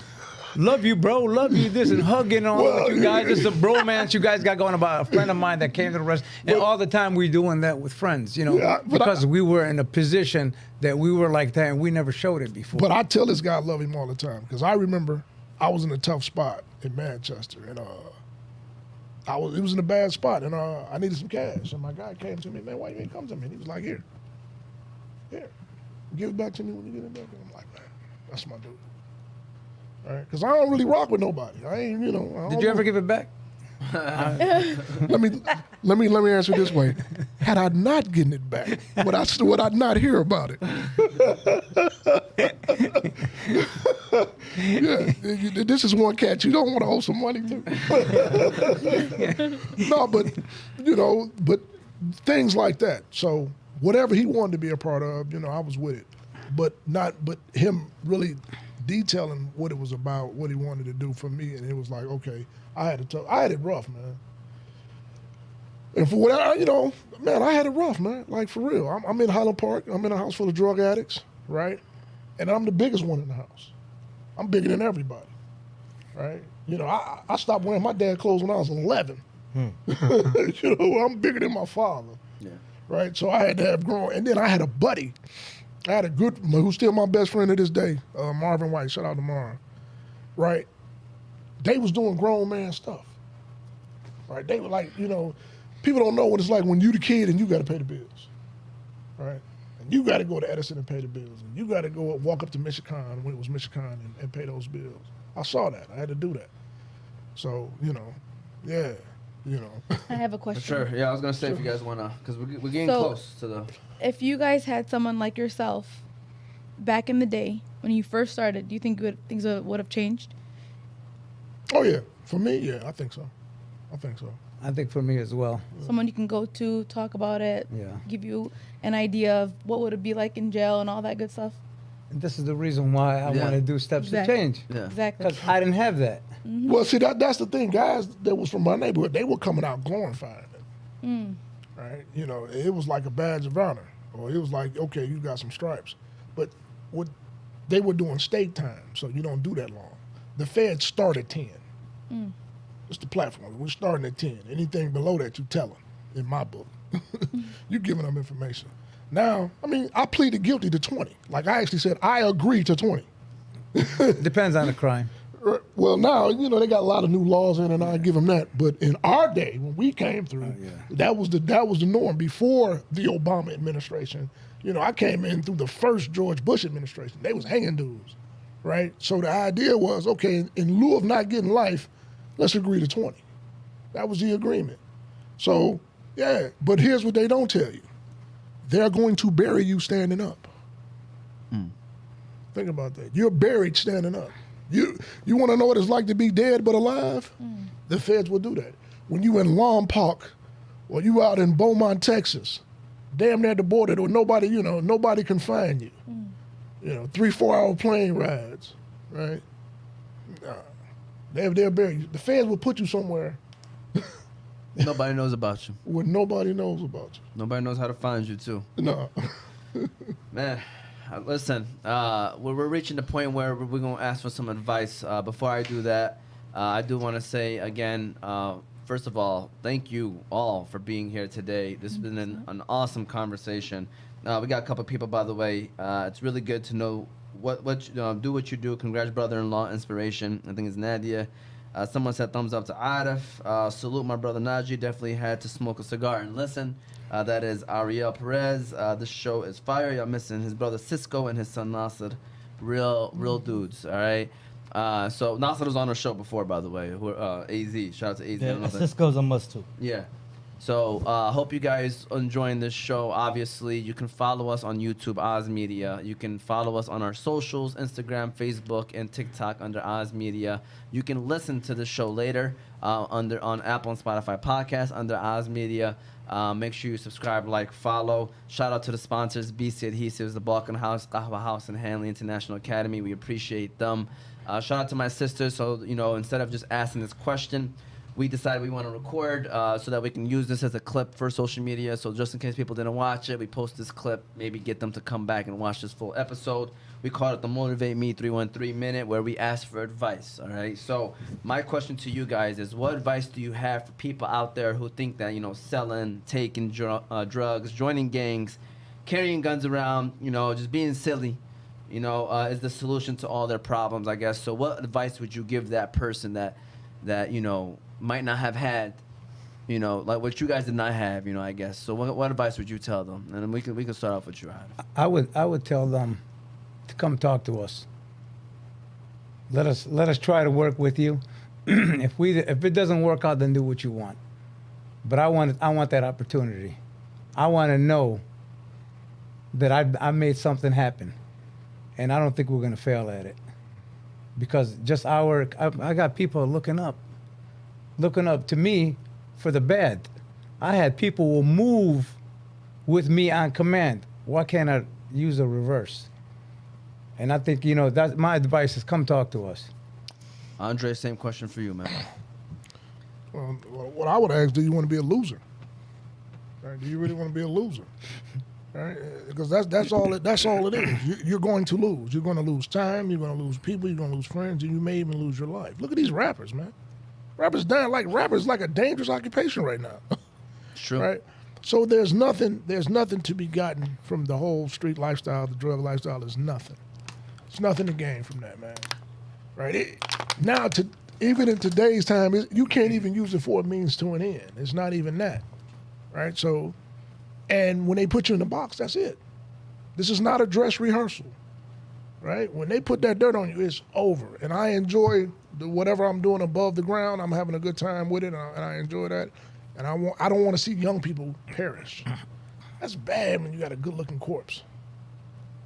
Love you, bro. Love you, this, and hugging all with you guys. It's a bromance you guys got going about. A friend of mine that came to the restaurant. And all the time we doing that with friends, because we were in a position that we were like that and we never showed it before. But I tell this guy I love him all the time because I remember I was in a tough spot in Manchester and it was in a bad spot and I needed some cash. And my guy came to me, man, why you ain't come to me? And he was like, here, give it back to me when you get it back. And I'm like, man, that's my dude. Right? Because I don't really rock with nobody. I ain't, Did you ever give it back? Let me answer it this way. Had I not gotten it back, would I not hear about it? Yeah, this is one cat you don't want to owe some money to. No, but things like that. So whatever he wanted to be a part of, I was with it. But him really detailing what it was about, what he wanted to do for me, and it was like, okay, I had it rough, man. And for whatever, man, I had it rough, man. Like, for real. I'm in Highland Park. I'm in a house full of drug addicts, right? And I'm the biggest one in the house. I'm bigger than everybody, right? I stopped wearing my dad's clothes when I was 11. I'm bigger than my father, right? So I had to have grown. And then I had a buddy. I had a good, who's still my best friend to this day, Marvin White. Shout out to Marvin, right? They was doing grown man stuff, right? They were like, people don't know what it's like when you the kid and you got to pay the bills, right? And you got to go to Edison and pay the bills, and you got to go walk up to Michigan when it was Michigan and pay those bills. I saw that. I had to do that. So, I have a question. Sure. Yeah, I was gonna say if you guys wanna, because we're getting close to the. If you guys had someone like yourself back in the day when you first started, do you think things would have changed? Oh yeah, for me, yeah, I think so. I think for me as well. Someone you can go to, talk about it, give you an idea of what would it be like in jail and all that good stuff. And this is the reason why I want to do steps to change. Yeah. Exactly. Because I didn't have that. Mm-hmm. Well, see, that's the thing. Guys that was from my neighborhood, they were coming out glorifying it. Right? It was like a badge of honor. Or it was like, okay, you got some stripes. But what they were doing state time, so you don't do that long. The feds start at 10. It's the platform. We're starting at 10. Anything below that, you tell them, in my book. You're giving them information. Now, I pleaded guilty to 20. Like, I actually said, I agree to 20. Depends on the crime. Well, now, they got a lot of new laws in, and I give them that. But in our day, when we came through, that was the norm. Before the Obama administration, I came in through the first George Bush administration. They was hanging dudes, right? So the idea was, okay, in lieu of not getting life, let's agree to 20. That was the agreement. So, yeah, but here's what they don't tell you. They're going to bury you standing up. Think about that. You're buried standing up. You want to know what it's like to be dead but alive? The feds will do that. When you in Lompoc or you out in Beaumont, Texas, damn near the border, or nobody can find you. 3-4 hour plane rides, right? They'll bury you. The feds will put you somewhere. Nobody knows about you. Where nobody knows about you. Nobody knows how to find you too. No. Man. Listen, we're reaching the point where we're going to ask for some advice. Before I do that, I do want to say again, first of all, thank you all for being here today. This has been an awesome conversation. We got a couple people, by the way. It's really good to know do what you do. Congrats, brother-in-law, inspiration. I think it's Nadia. Someone said thumbs up to Aref. Salute my brother Nagi. Definitely had to smoke a cigar and listen. That is Ariel Perez. This show is fire. Y'all missing his brother Cisco and his son Nasser. Real dudes, all right? So Nasser was on our show before, by the way. AZ. Shout out to AZ. Yeah, Cisco's a must, too. Yeah. So I hope you guys are enjoying this show. Obviously, you can follow us on YouTube, Oz Media. You can follow us on our socials, Instagram, Facebook, and TikTok under Oz Media. You can listen to the show later on Apple and Spotify podcasts under Oz Media. Make sure you subscribe, like, follow. Shout out to the sponsors, BC Adhesives, the Balkan House, Kahawa House, and Hanley International Academy. We appreciate them. Shout out to my sisters. So, instead of just asking this question, we decided we want to record so that we can use this as a clip for social media. So just in case people didn't watch it, we post this clip, maybe get them to come back and watch this full episode. We call it the Motivate Me 313 minute, where we ask for advice. All right. So my question to you guys is, what advice do you have for people out there who think that, selling, taking drugs, joining gangs, carrying guns around, just being silly, is the solution to all their problems, I guess. So what advice would you give that person that might not have had, like what you guys did not have, I guess. So what advice would you tell them? And then we can start off with you, Aref. I would tell them to come talk to us. Let us try to work with you. If it doesn't work out, then do what you want. But I want that opportunity. I want to know that I made something happen, and I don't think we're gonna fail at it, because just I got people looking up to me for the bad. I had people will move with me on command. Why can't I use a reverse? And I think, that's my advice is come talk to us. Andre, same question for you, man. Well, what I would ask, do you want to be a loser? Right? Do you really want to be a loser? Right? Because that's all it is. You're going to lose. You're going to lose time. You're going to lose people. You're going to lose friends, and you may even lose your life. Look at these rappers, man. Rappers like a dangerous occupation right now. It's true. Right? So there's nothing to be gotten from the whole street lifestyle, the drug lifestyle. Is nothing. It's nothing to gain from that, man. Right? Even in today's time, you can't even use it for a means to an end. It's not even that. Right? So, and when they put you in the box, that's it. This is not a dress rehearsal. Right? When they put that dirt on you, it's over. And I enjoy whatever I'm doing above the ground. I'm having a good time with it, and I enjoy that. And I don't want to see young people perish. That's bad when you got a good-looking corpse.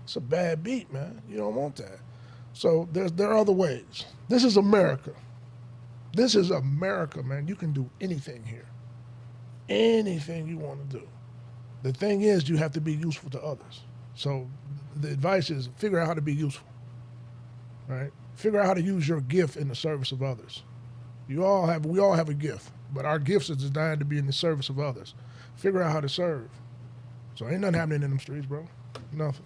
It's a bad beat, man. You don't want that. So there are other ways. This is America. This is America, man. You can do anything here. Anything you want to do. The thing is, you have to be useful to others. So the advice is figure out how to be useful, right? Figure out how to use your gift in the service of others. We all have a gift, but our gifts are designed to be in the service of others. Figure out how to serve. So ain't nothing happening in them streets, bro. Nothing.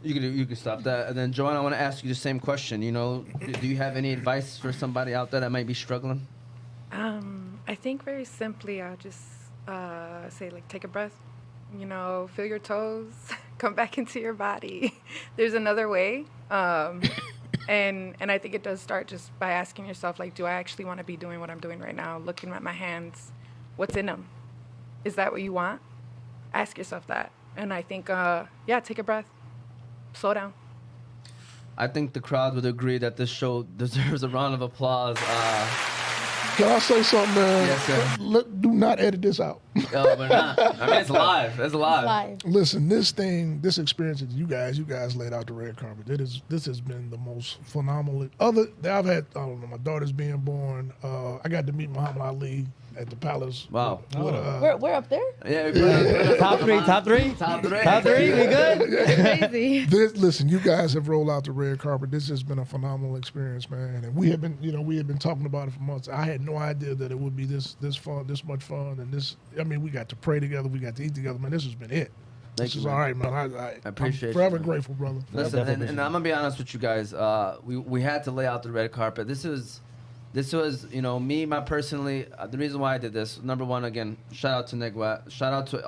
You can stop that. And then, Joanne, I want to ask you the same question. Do you have any advice for somebody out there that might be struggling? I think very simply, I'll just say, take a breath. Feel your toes, come back into your body. There's another way. And I think it does start just by asking yourself, do I actually want to be doing what I'm doing right now? Looking at my hands, what's in them? Is that what you want? Ask yourself that. And I think, take a breath. Slow down. I think the crowd would agree that this show deserves a round of applause. Can I say something, man? Yes, sir. Do not edit this out. No, we're not. I mean, it's live. It's live. Listen, this experience that you guys laid out the red carpet. This has been the most phenomenal. I've had, I don't know, my daughter's being born. I got to meet Muhammad Ali at the Palace. Wow. We're up there? Yeah, we're Top three. We good? Crazy. Listen, you guys have rolled out the red carpet. This has been a phenomenal experience, man. And we have been talking about it for months. I had no idea that it would be this fun, this much fun, and this. I mean, we got to pray together, we got to eat together, man. This has been it. Thank this you, is man. all right, man. I appreciate I'm forever you, grateful, brother. Listen, and I'm gonna be honest with you guys. We had to lay out the red carpet. This was, me, personally. The reason why I did this. Number one, again, shout out to Negwa. Shout out to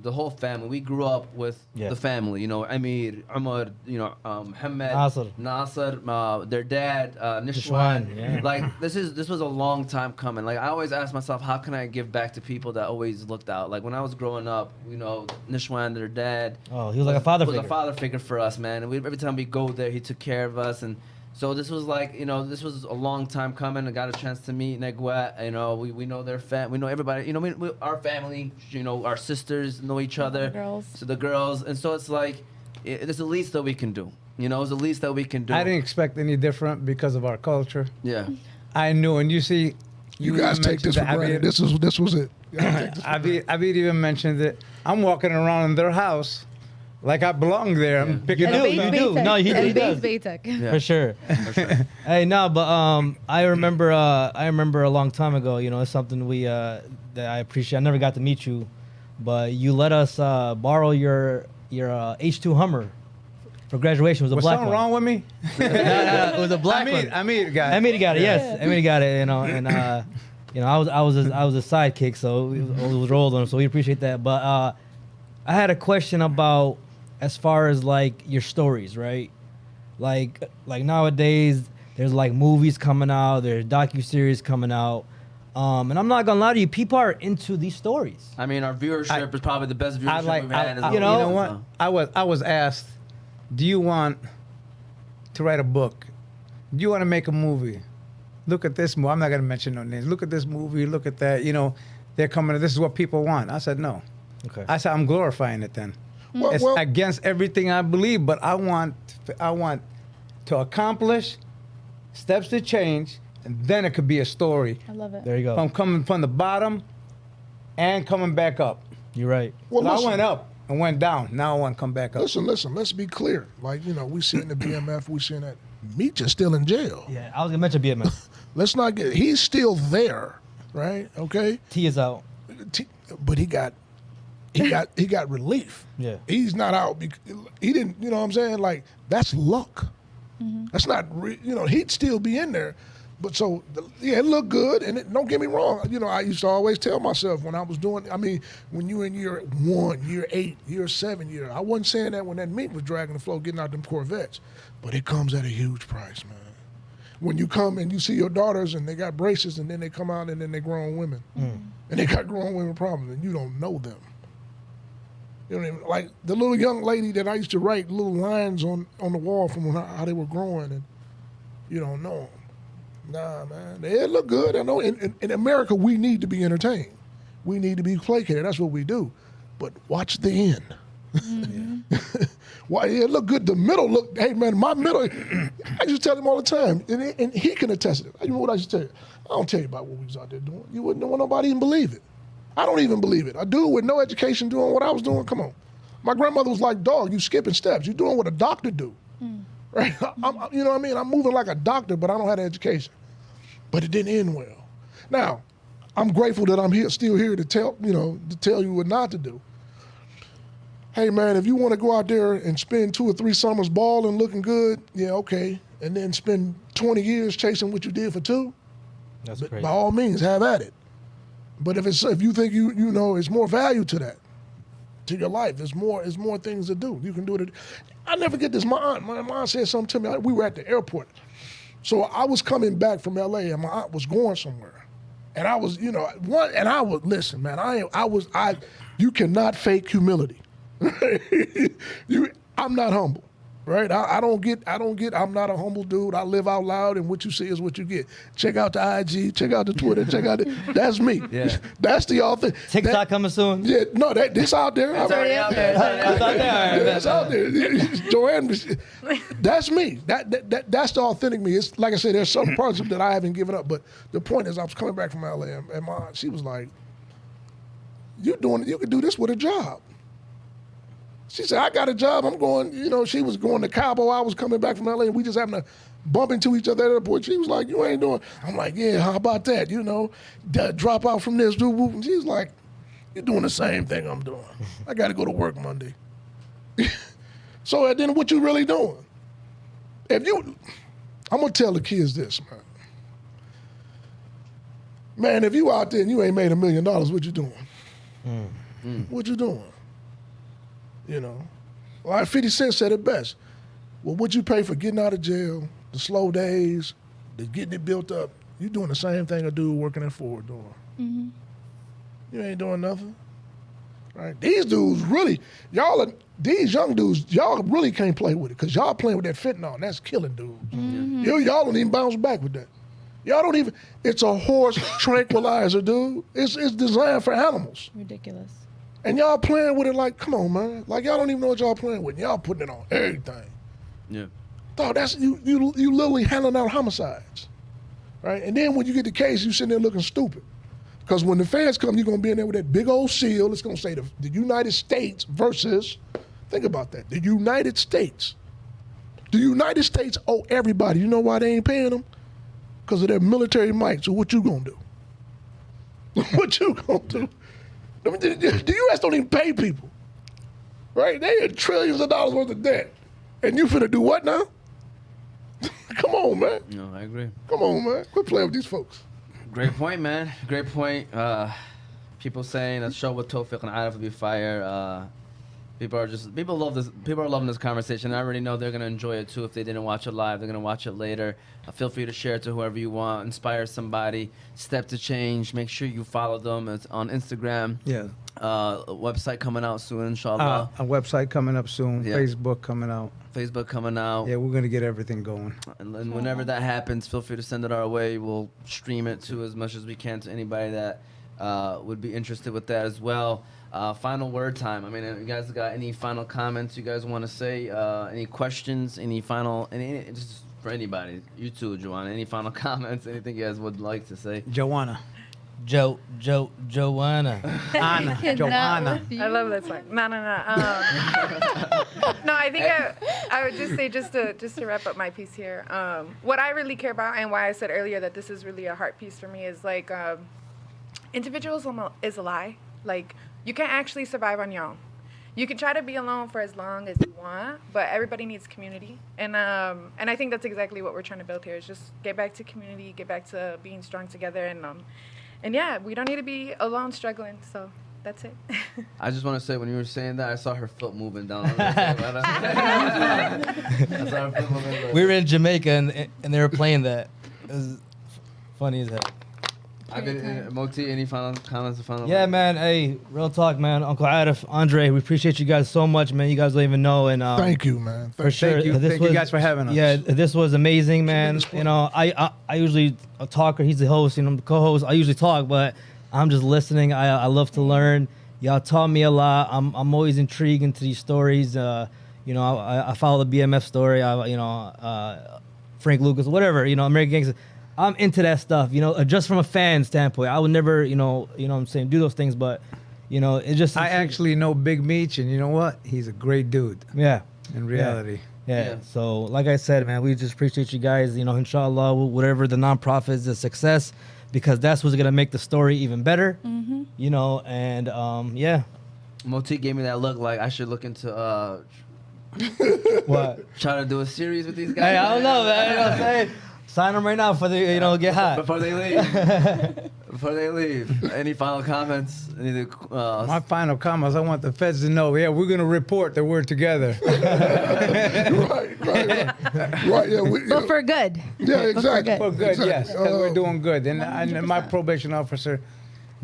the whole family. We grew up with the family. Amir, Umar, Mohammed, Nasser, their dad, Nishwan. Yeah. This was a long time coming. I always ask myself, how can I give back to people that always looked out? When I was growing up, Nishwan, their dad. Oh, he was like a father figure. Was a father figure for us, man. And every time we go there, he took care of us. And So this was like, this was a long time coming. I got a chance to meet Negwet. We know their we know everybody. Our family. Our sisters know each other. The girls. So the girls, and so it's like, it's the least that we can do. It's the least that we can do. I didn't expect any different because of our culture. Yeah. I knew, and you see, You guys take this for granted. This was it. Avid even mentioned it. I'm walking around in their house like I belong there. I'm picking You up. do, you do. No, he does. Baytech. Yeah. For sure. Hey, no, but I remember a long time ago. It's something that I appreciate. I never got to meet you, but you let us borrow your H2 Hummer for graduation. It was a Was black something one. wrong with me? No, it was a black one. I mean, guy. Emily got it. Yes, Emily got it. And I was a sidekick, so it was rolled on. So we appreciate that. But I had a question about as far as like your stories, right? Like nowadays, there's like movies coming out, there's docuseries coming out, and I'm not gonna lie to you, people are into these stories. I mean, our viewership is probably the best viewership we've had. You know what? I was asked, do you want to write a book? Do you want to make a movie? Look at this movie. I'm not going to mention no names. Look at this movie. Look at that. They're coming. This is what people want. I said, no. Okay. I said, I'm glorifying it then. Well, It's against everything I believe, but I want to accomplish steps to change, and then it could be a story. I love it. There you go. From coming from the bottom and coming back up. You're right. Well, So I listen. went up and went down. Now I want to come back up. Listen. Let's be clear. Like we seeing the BMF. We seeing that Meech is still in jail. Yeah, I was gonna mention BMS. Let's not get. He's still there, right? Okay. T is out. But he got relief. Yeah. He's not out. He didn't. You know what I'm saying? Like that's luck. That's not. He'd still be in there. But so it looked good, and don't get me wrong. I used to always tell myself when I was doing. I mean, when you in year 1, year 8, year 7, I wasn't saying that when that meat was dragging the floor, getting out them Corvettes. But it comes at a huge price, man. When you come and you see your daughters and they got braces, and then they come out and then they grown women, and they got grown women problems, and you don't know them. You know what I mean? Like the little young lady that I used to write little lines on the wall from how they were growing, and you don't know them. Nah, man. They look good. I know in America, we need to be entertained. We need to be placated. That's what we do. But watch the end. Why, it look good. The middle look, hey, man, my middle, I just tell him all the time, and he can attest to it. You know what I just tell you? I don't tell you about what we was out there doing. You wouldn't want nobody even believe it. I don't even believe it. A dude with no education doing what I was doing, come on. My grandmother was like, dog, you skipping steps. You doing what a doctor do. Right? You know what I mean? I'm moving like a doctor, but I don't have the education. But it didn't end well. Now, I'm grateful that I'm still here to tell you what not to do. Hey, man, if you want to go out there and spend 2 or 3 summers balling, looking good, yeah, okay, and then spend 20 years chasing what you did for 2, That's great. by all means, have at it. But if you think it's more value to that, to your life, there's more things to do. You can do it. I never get this. My aunt said something to me. We were at the airport. So I was coming back from LA and my aunt was going somewhere. And I was, listen, man, you cannot fake humility. I'm not humble, right? I'm not a humble dude. I live out loud, and what you see is what you get. Check out the IG, check out the Twitter, that's me. Yeah. That's the all thing. TikTok coming soon. Yeah, no, this out there. It's already out there. That's out there. Joanne, that's me. That's the authentic me. It's like I said, there's some parts of it that I haven't given up. But the point is, I was coming back from LA, and she was like, you could do this with a job. She said, I got a job. I'm going, she was going to Cabo. I was coming back from LA, and we just happened to bump into each other at the airport. She was like, you ain't doing. I'm like, yeah, how about that? Drop out from this. And she's like, you're doing the same thing I'm doing. I got to go to work Monday. So then what you really doing? I'm going to tell the kids this, man. Man, if you out there and you ain't made $1 million, what you doing? What you doing? Like 50 Cent said it best. Well, what you pay for getting out of jail, the slow days, the getting it built up, you doing the same thing a dude working at Ford doing. You ain't doing nothing. Right? These dudes really, these young dudes, y'all really can't play with it because y'all playing with that fentanyl, and that's killing dudes. Y'all don't even bounce back with that. Y'all don't even, it's a horse tranquilizer, dude. It's designed for animals. Ridiculous. And y'all playing with it like, come on, man. Like, y'all don't even know what y'all playing with. Y'all putting it on everything. Yeah. Dog, that's, you literally handling out homicides. Right? And then when you get the case, you sitting there looking stupid. Because when the feds come, you're going to be in there with that big old seal. It's going to say the United States versus, think about that, the United States. The United States owe everybody. You know why they ain't paying them? Because of their military might. So what you going to do? What you going to do? The U.S. don't even pay people. Right? They had trillions of dollars worth of debt. And you finna do what now? Come on, man. No, I agree. Come on, man. Quit playing with these folks. Great point, man. Great point. People saying a show with Tawfiq and Aref would be fire. People are loving this conversation. I already know they're gonna enjoy it too. If they didn't watch it live, they're gonna watch it later. Feel free to share it to whoever you want. Inspire somebody. Step to change. Make sure you follow them. It's on Instagram. Yeah. Website coming out soon, inshallah. A website coming up soon. Yeah. Facebook coming out. Facebook coming out. Yeah, we're gonna get everything going. And then whenever that happens, feel free to send it our way. We'll stream it to as much as we can to anybody that would be interested with that as well. Final word time. I mean, you guys got any final comments you guys want to say? Any questions? Any just for anybody? You too, Joanna. Any final comments? Anything you guys would like to say? Joanna. Joanna. Anna. Joanna. I love that song. No. No, I think I would just say, just to wrap up my piece here, what I really care about and why I said earlier that this is really a heart piece for me is like individualism is a lie. Like, you can't actually survive on your own. You can try to be alone for as long as you want, but everybody needs community. And I think that's exactly what we're trying to build here, is just get back to community, get back to being strong together. And yeah, we don't need to be alone struggling. So that's it. I just want to say, when you were saying that, I saw her foot moving down. I saw her foot moving. We were in Jamaica and they were playing that. It was funny as heck. Moti, any final comments? Yeah, man. Hey, real talk, man. Uncle Aref, Andre, we appreciate you guys so much, man. You guys don't even know. And thank you, man. For sure. Thank you guys for having us. Yeah, this was amazing, man. You know, I usually a talker. He's the host. You know, I'm the co-host. I usually talk, but I'm just listening. I love to learn. Y'all taught me a lot. I'm always intrigued into these stories. You know, I follow the BMF story. Frank Lucas, whatever. You know, American Gangster. I'm into that stuff, you know, just from a fan standpoint. I would never, you know what I'm saying, do those things, but, you know, it just... I actually know Big Meech, and you know what? He's a great dude. Yeah. In reality. Yeah. So, like I said, man, we just appreciate you guys, you know, inshallah, whatever the nonprofit is a success, because that's what's going to make the story even better, you know, and, yeah. Moti gave me that look like I should look into... What? Try to do a series with these guys. Hey, I don't know, man. You know what I'm saying? Sign them right now before they, get hot. Before they leave. Any final comments? My final comments, I want the feds to know, yeah, we're going to report that we're together. Right, yeah. But for good. Yeah, exactly. For good, yes, because we're doing good. And my probation officer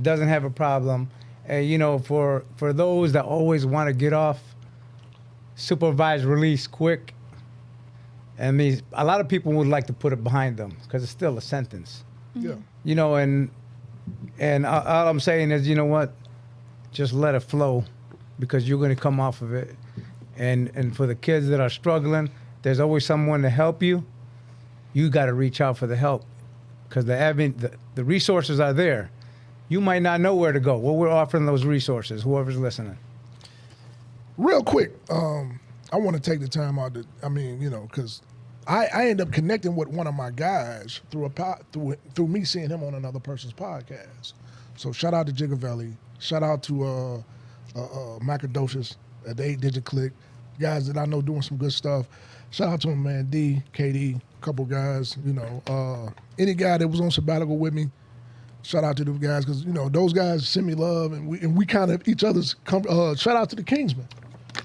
doesn't have a problem. You know, for those that always want to get off, supervised release quick. I mean, a lot of people would like to put it behind them because it's still a sentence. Yeah. You know, and all I'm saying is, you know what? Just let it flow, because you're going to come off of it. And for the kids that are struggling, there's always someone to help you. You got to reach out for the help, because the resources are there. You might not know where to go. Well, we're offering those resources, whoever's listening. Real quick, I want to take the time out to, because I end up connecting with one of my guys through me seeing him on another person's podcast. So shout out to Jigavelli. Shout out to Macadocious at the 8 Digit Click. Guys that I know doing some good stuff. Shout out to him, man, D, KD, a couple guys, any guy that was on sabbatical with me. Shout out to those guys, because, those guys send me love, and we kind of each other's, shout out to the Kingsmen.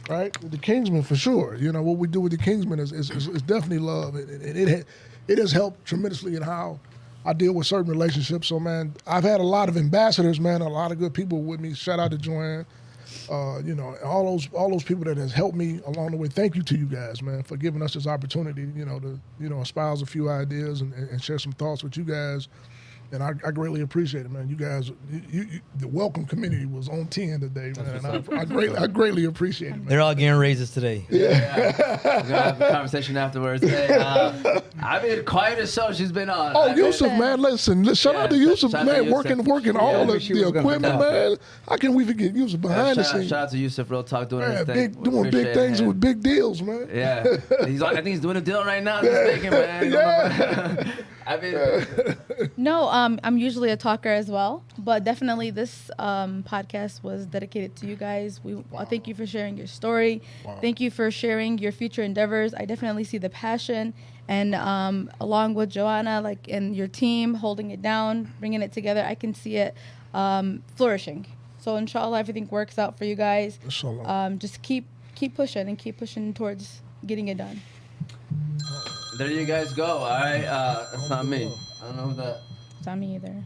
Right, the Kingsmen for sure. What we do with the Kingsmen is definitely love. It has helped tremendously in how I deal with certain relationships. So man, I've had a lot of ambassadors, man, a lot of good people with me. Shout out to Joanne. you know, all those people that has helped me along the way. Thank you to you guys, man, for giving us this opportunity, you know, to, you know, espouse a few ideas and share some thoughts with you guys. And I greatly appreciate it, man. You guys, the welcome community was on 10 today, man. And I greatly appreciate it, man. They're all getting raises today. Yeah. We're gonna have a conversation afterwards. Hey, I've been quiet as show she's been on. Oh, Yusuf, man, listen, shout out to Yusuf, shout out man, to Yusuf. working all wish he the was gonna equipment, come out. man. How can we forget Yusuf behind the shout scenes? out to Yusuf, real talk, doing Man, his thing. doing big things with big deals, man. Yeah, I think he's doing a deal right now. Just thinking, man. Yeah. I mean, No, I'm usually a talker as well, but definitely this podcast was dedicated to you guys. Thank you for sharing your story. Wow. Thank you for sharing your future endeavors. I definitely see the passion, and along with Joanna, like, and your team holding it down, bringing it together, I can see it flourishing. So inshallah, everything works out for you guys. Inshallah. Just keep pushing and keep pushing towards getting it done. there you guys go. All right, that's not me. I don't know who that. It's not me either.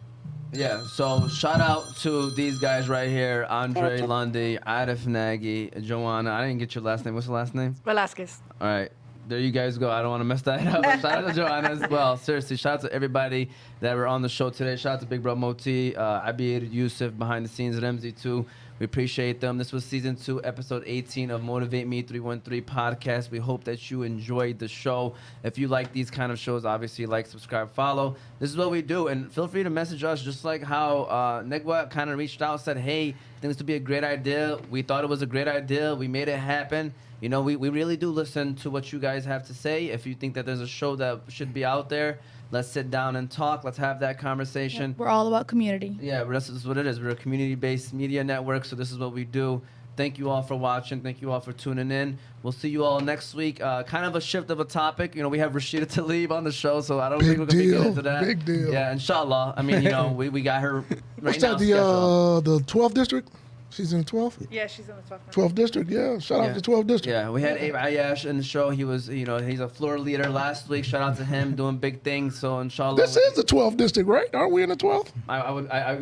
Yeah, so shout out to these guys right here, Andre, Lundy, Aref Nagi, Joanna. I didn't get your last name. What's your last name? Velasquez. All right, there you guys go. I don't want to mess that up. Shout out to Joanna as well. Seriously, shout out to everybody that were on the show today. Shout out to Big Bro Moti, Abir, Yusuf behind the scenes at MZ2. We appreciate them. This was season 2, episode 18 of Motivate Me 313 podcast. We hope that you enjoyed the show. If you like these kind of shows, obviously like, subscribe, follow. This is what we do. And feel free to message us, just like how Negwa kind of reached out, said, hey, I think this would be a great idea. We thought it was a great idea. We made it happen. You know, we really do listen to what you guys have to say. If you think that there's a show that should be out there, let's sit down and talk. Let's have that conversation. We're all about community. Yeah, but this is what it is. We're a community-based media network, so this is what we do. Thank you all for watching. Thank you all for tuning in. We'll see you all next week. Kind of a shift of a topic. You know, we have Rashida Tlaib on the show, so I don't think we're going to get into that. Big deal. Yeah, inshallah. I mean, you know, we got her right What's now that, scheduled. the 12th district? She's in the 12th? Yeah, she's in the 12th. 12th district, yeah. Shout out to 12th district. Yeah, we had Abe Ayash in the show. He was, you know, he's a floor leader last week. Shout out to him doing big things. So inshallah. This is the 12th district, right? Aren't we in the 12th?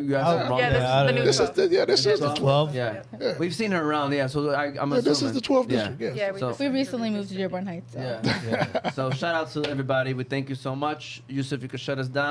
You guys are wrong. Yeah, this is the new This is the 12th. 12? Yeah. Yeah. We've seen her around. Yeah, so I'm assuming. This is the 12th Yeah. district, yes. Yeah, we So- just We recently moved to Dearborn Heights. So. Yeah. So shout out to everybody. We thank you so much. Yusuf, you could shut us down.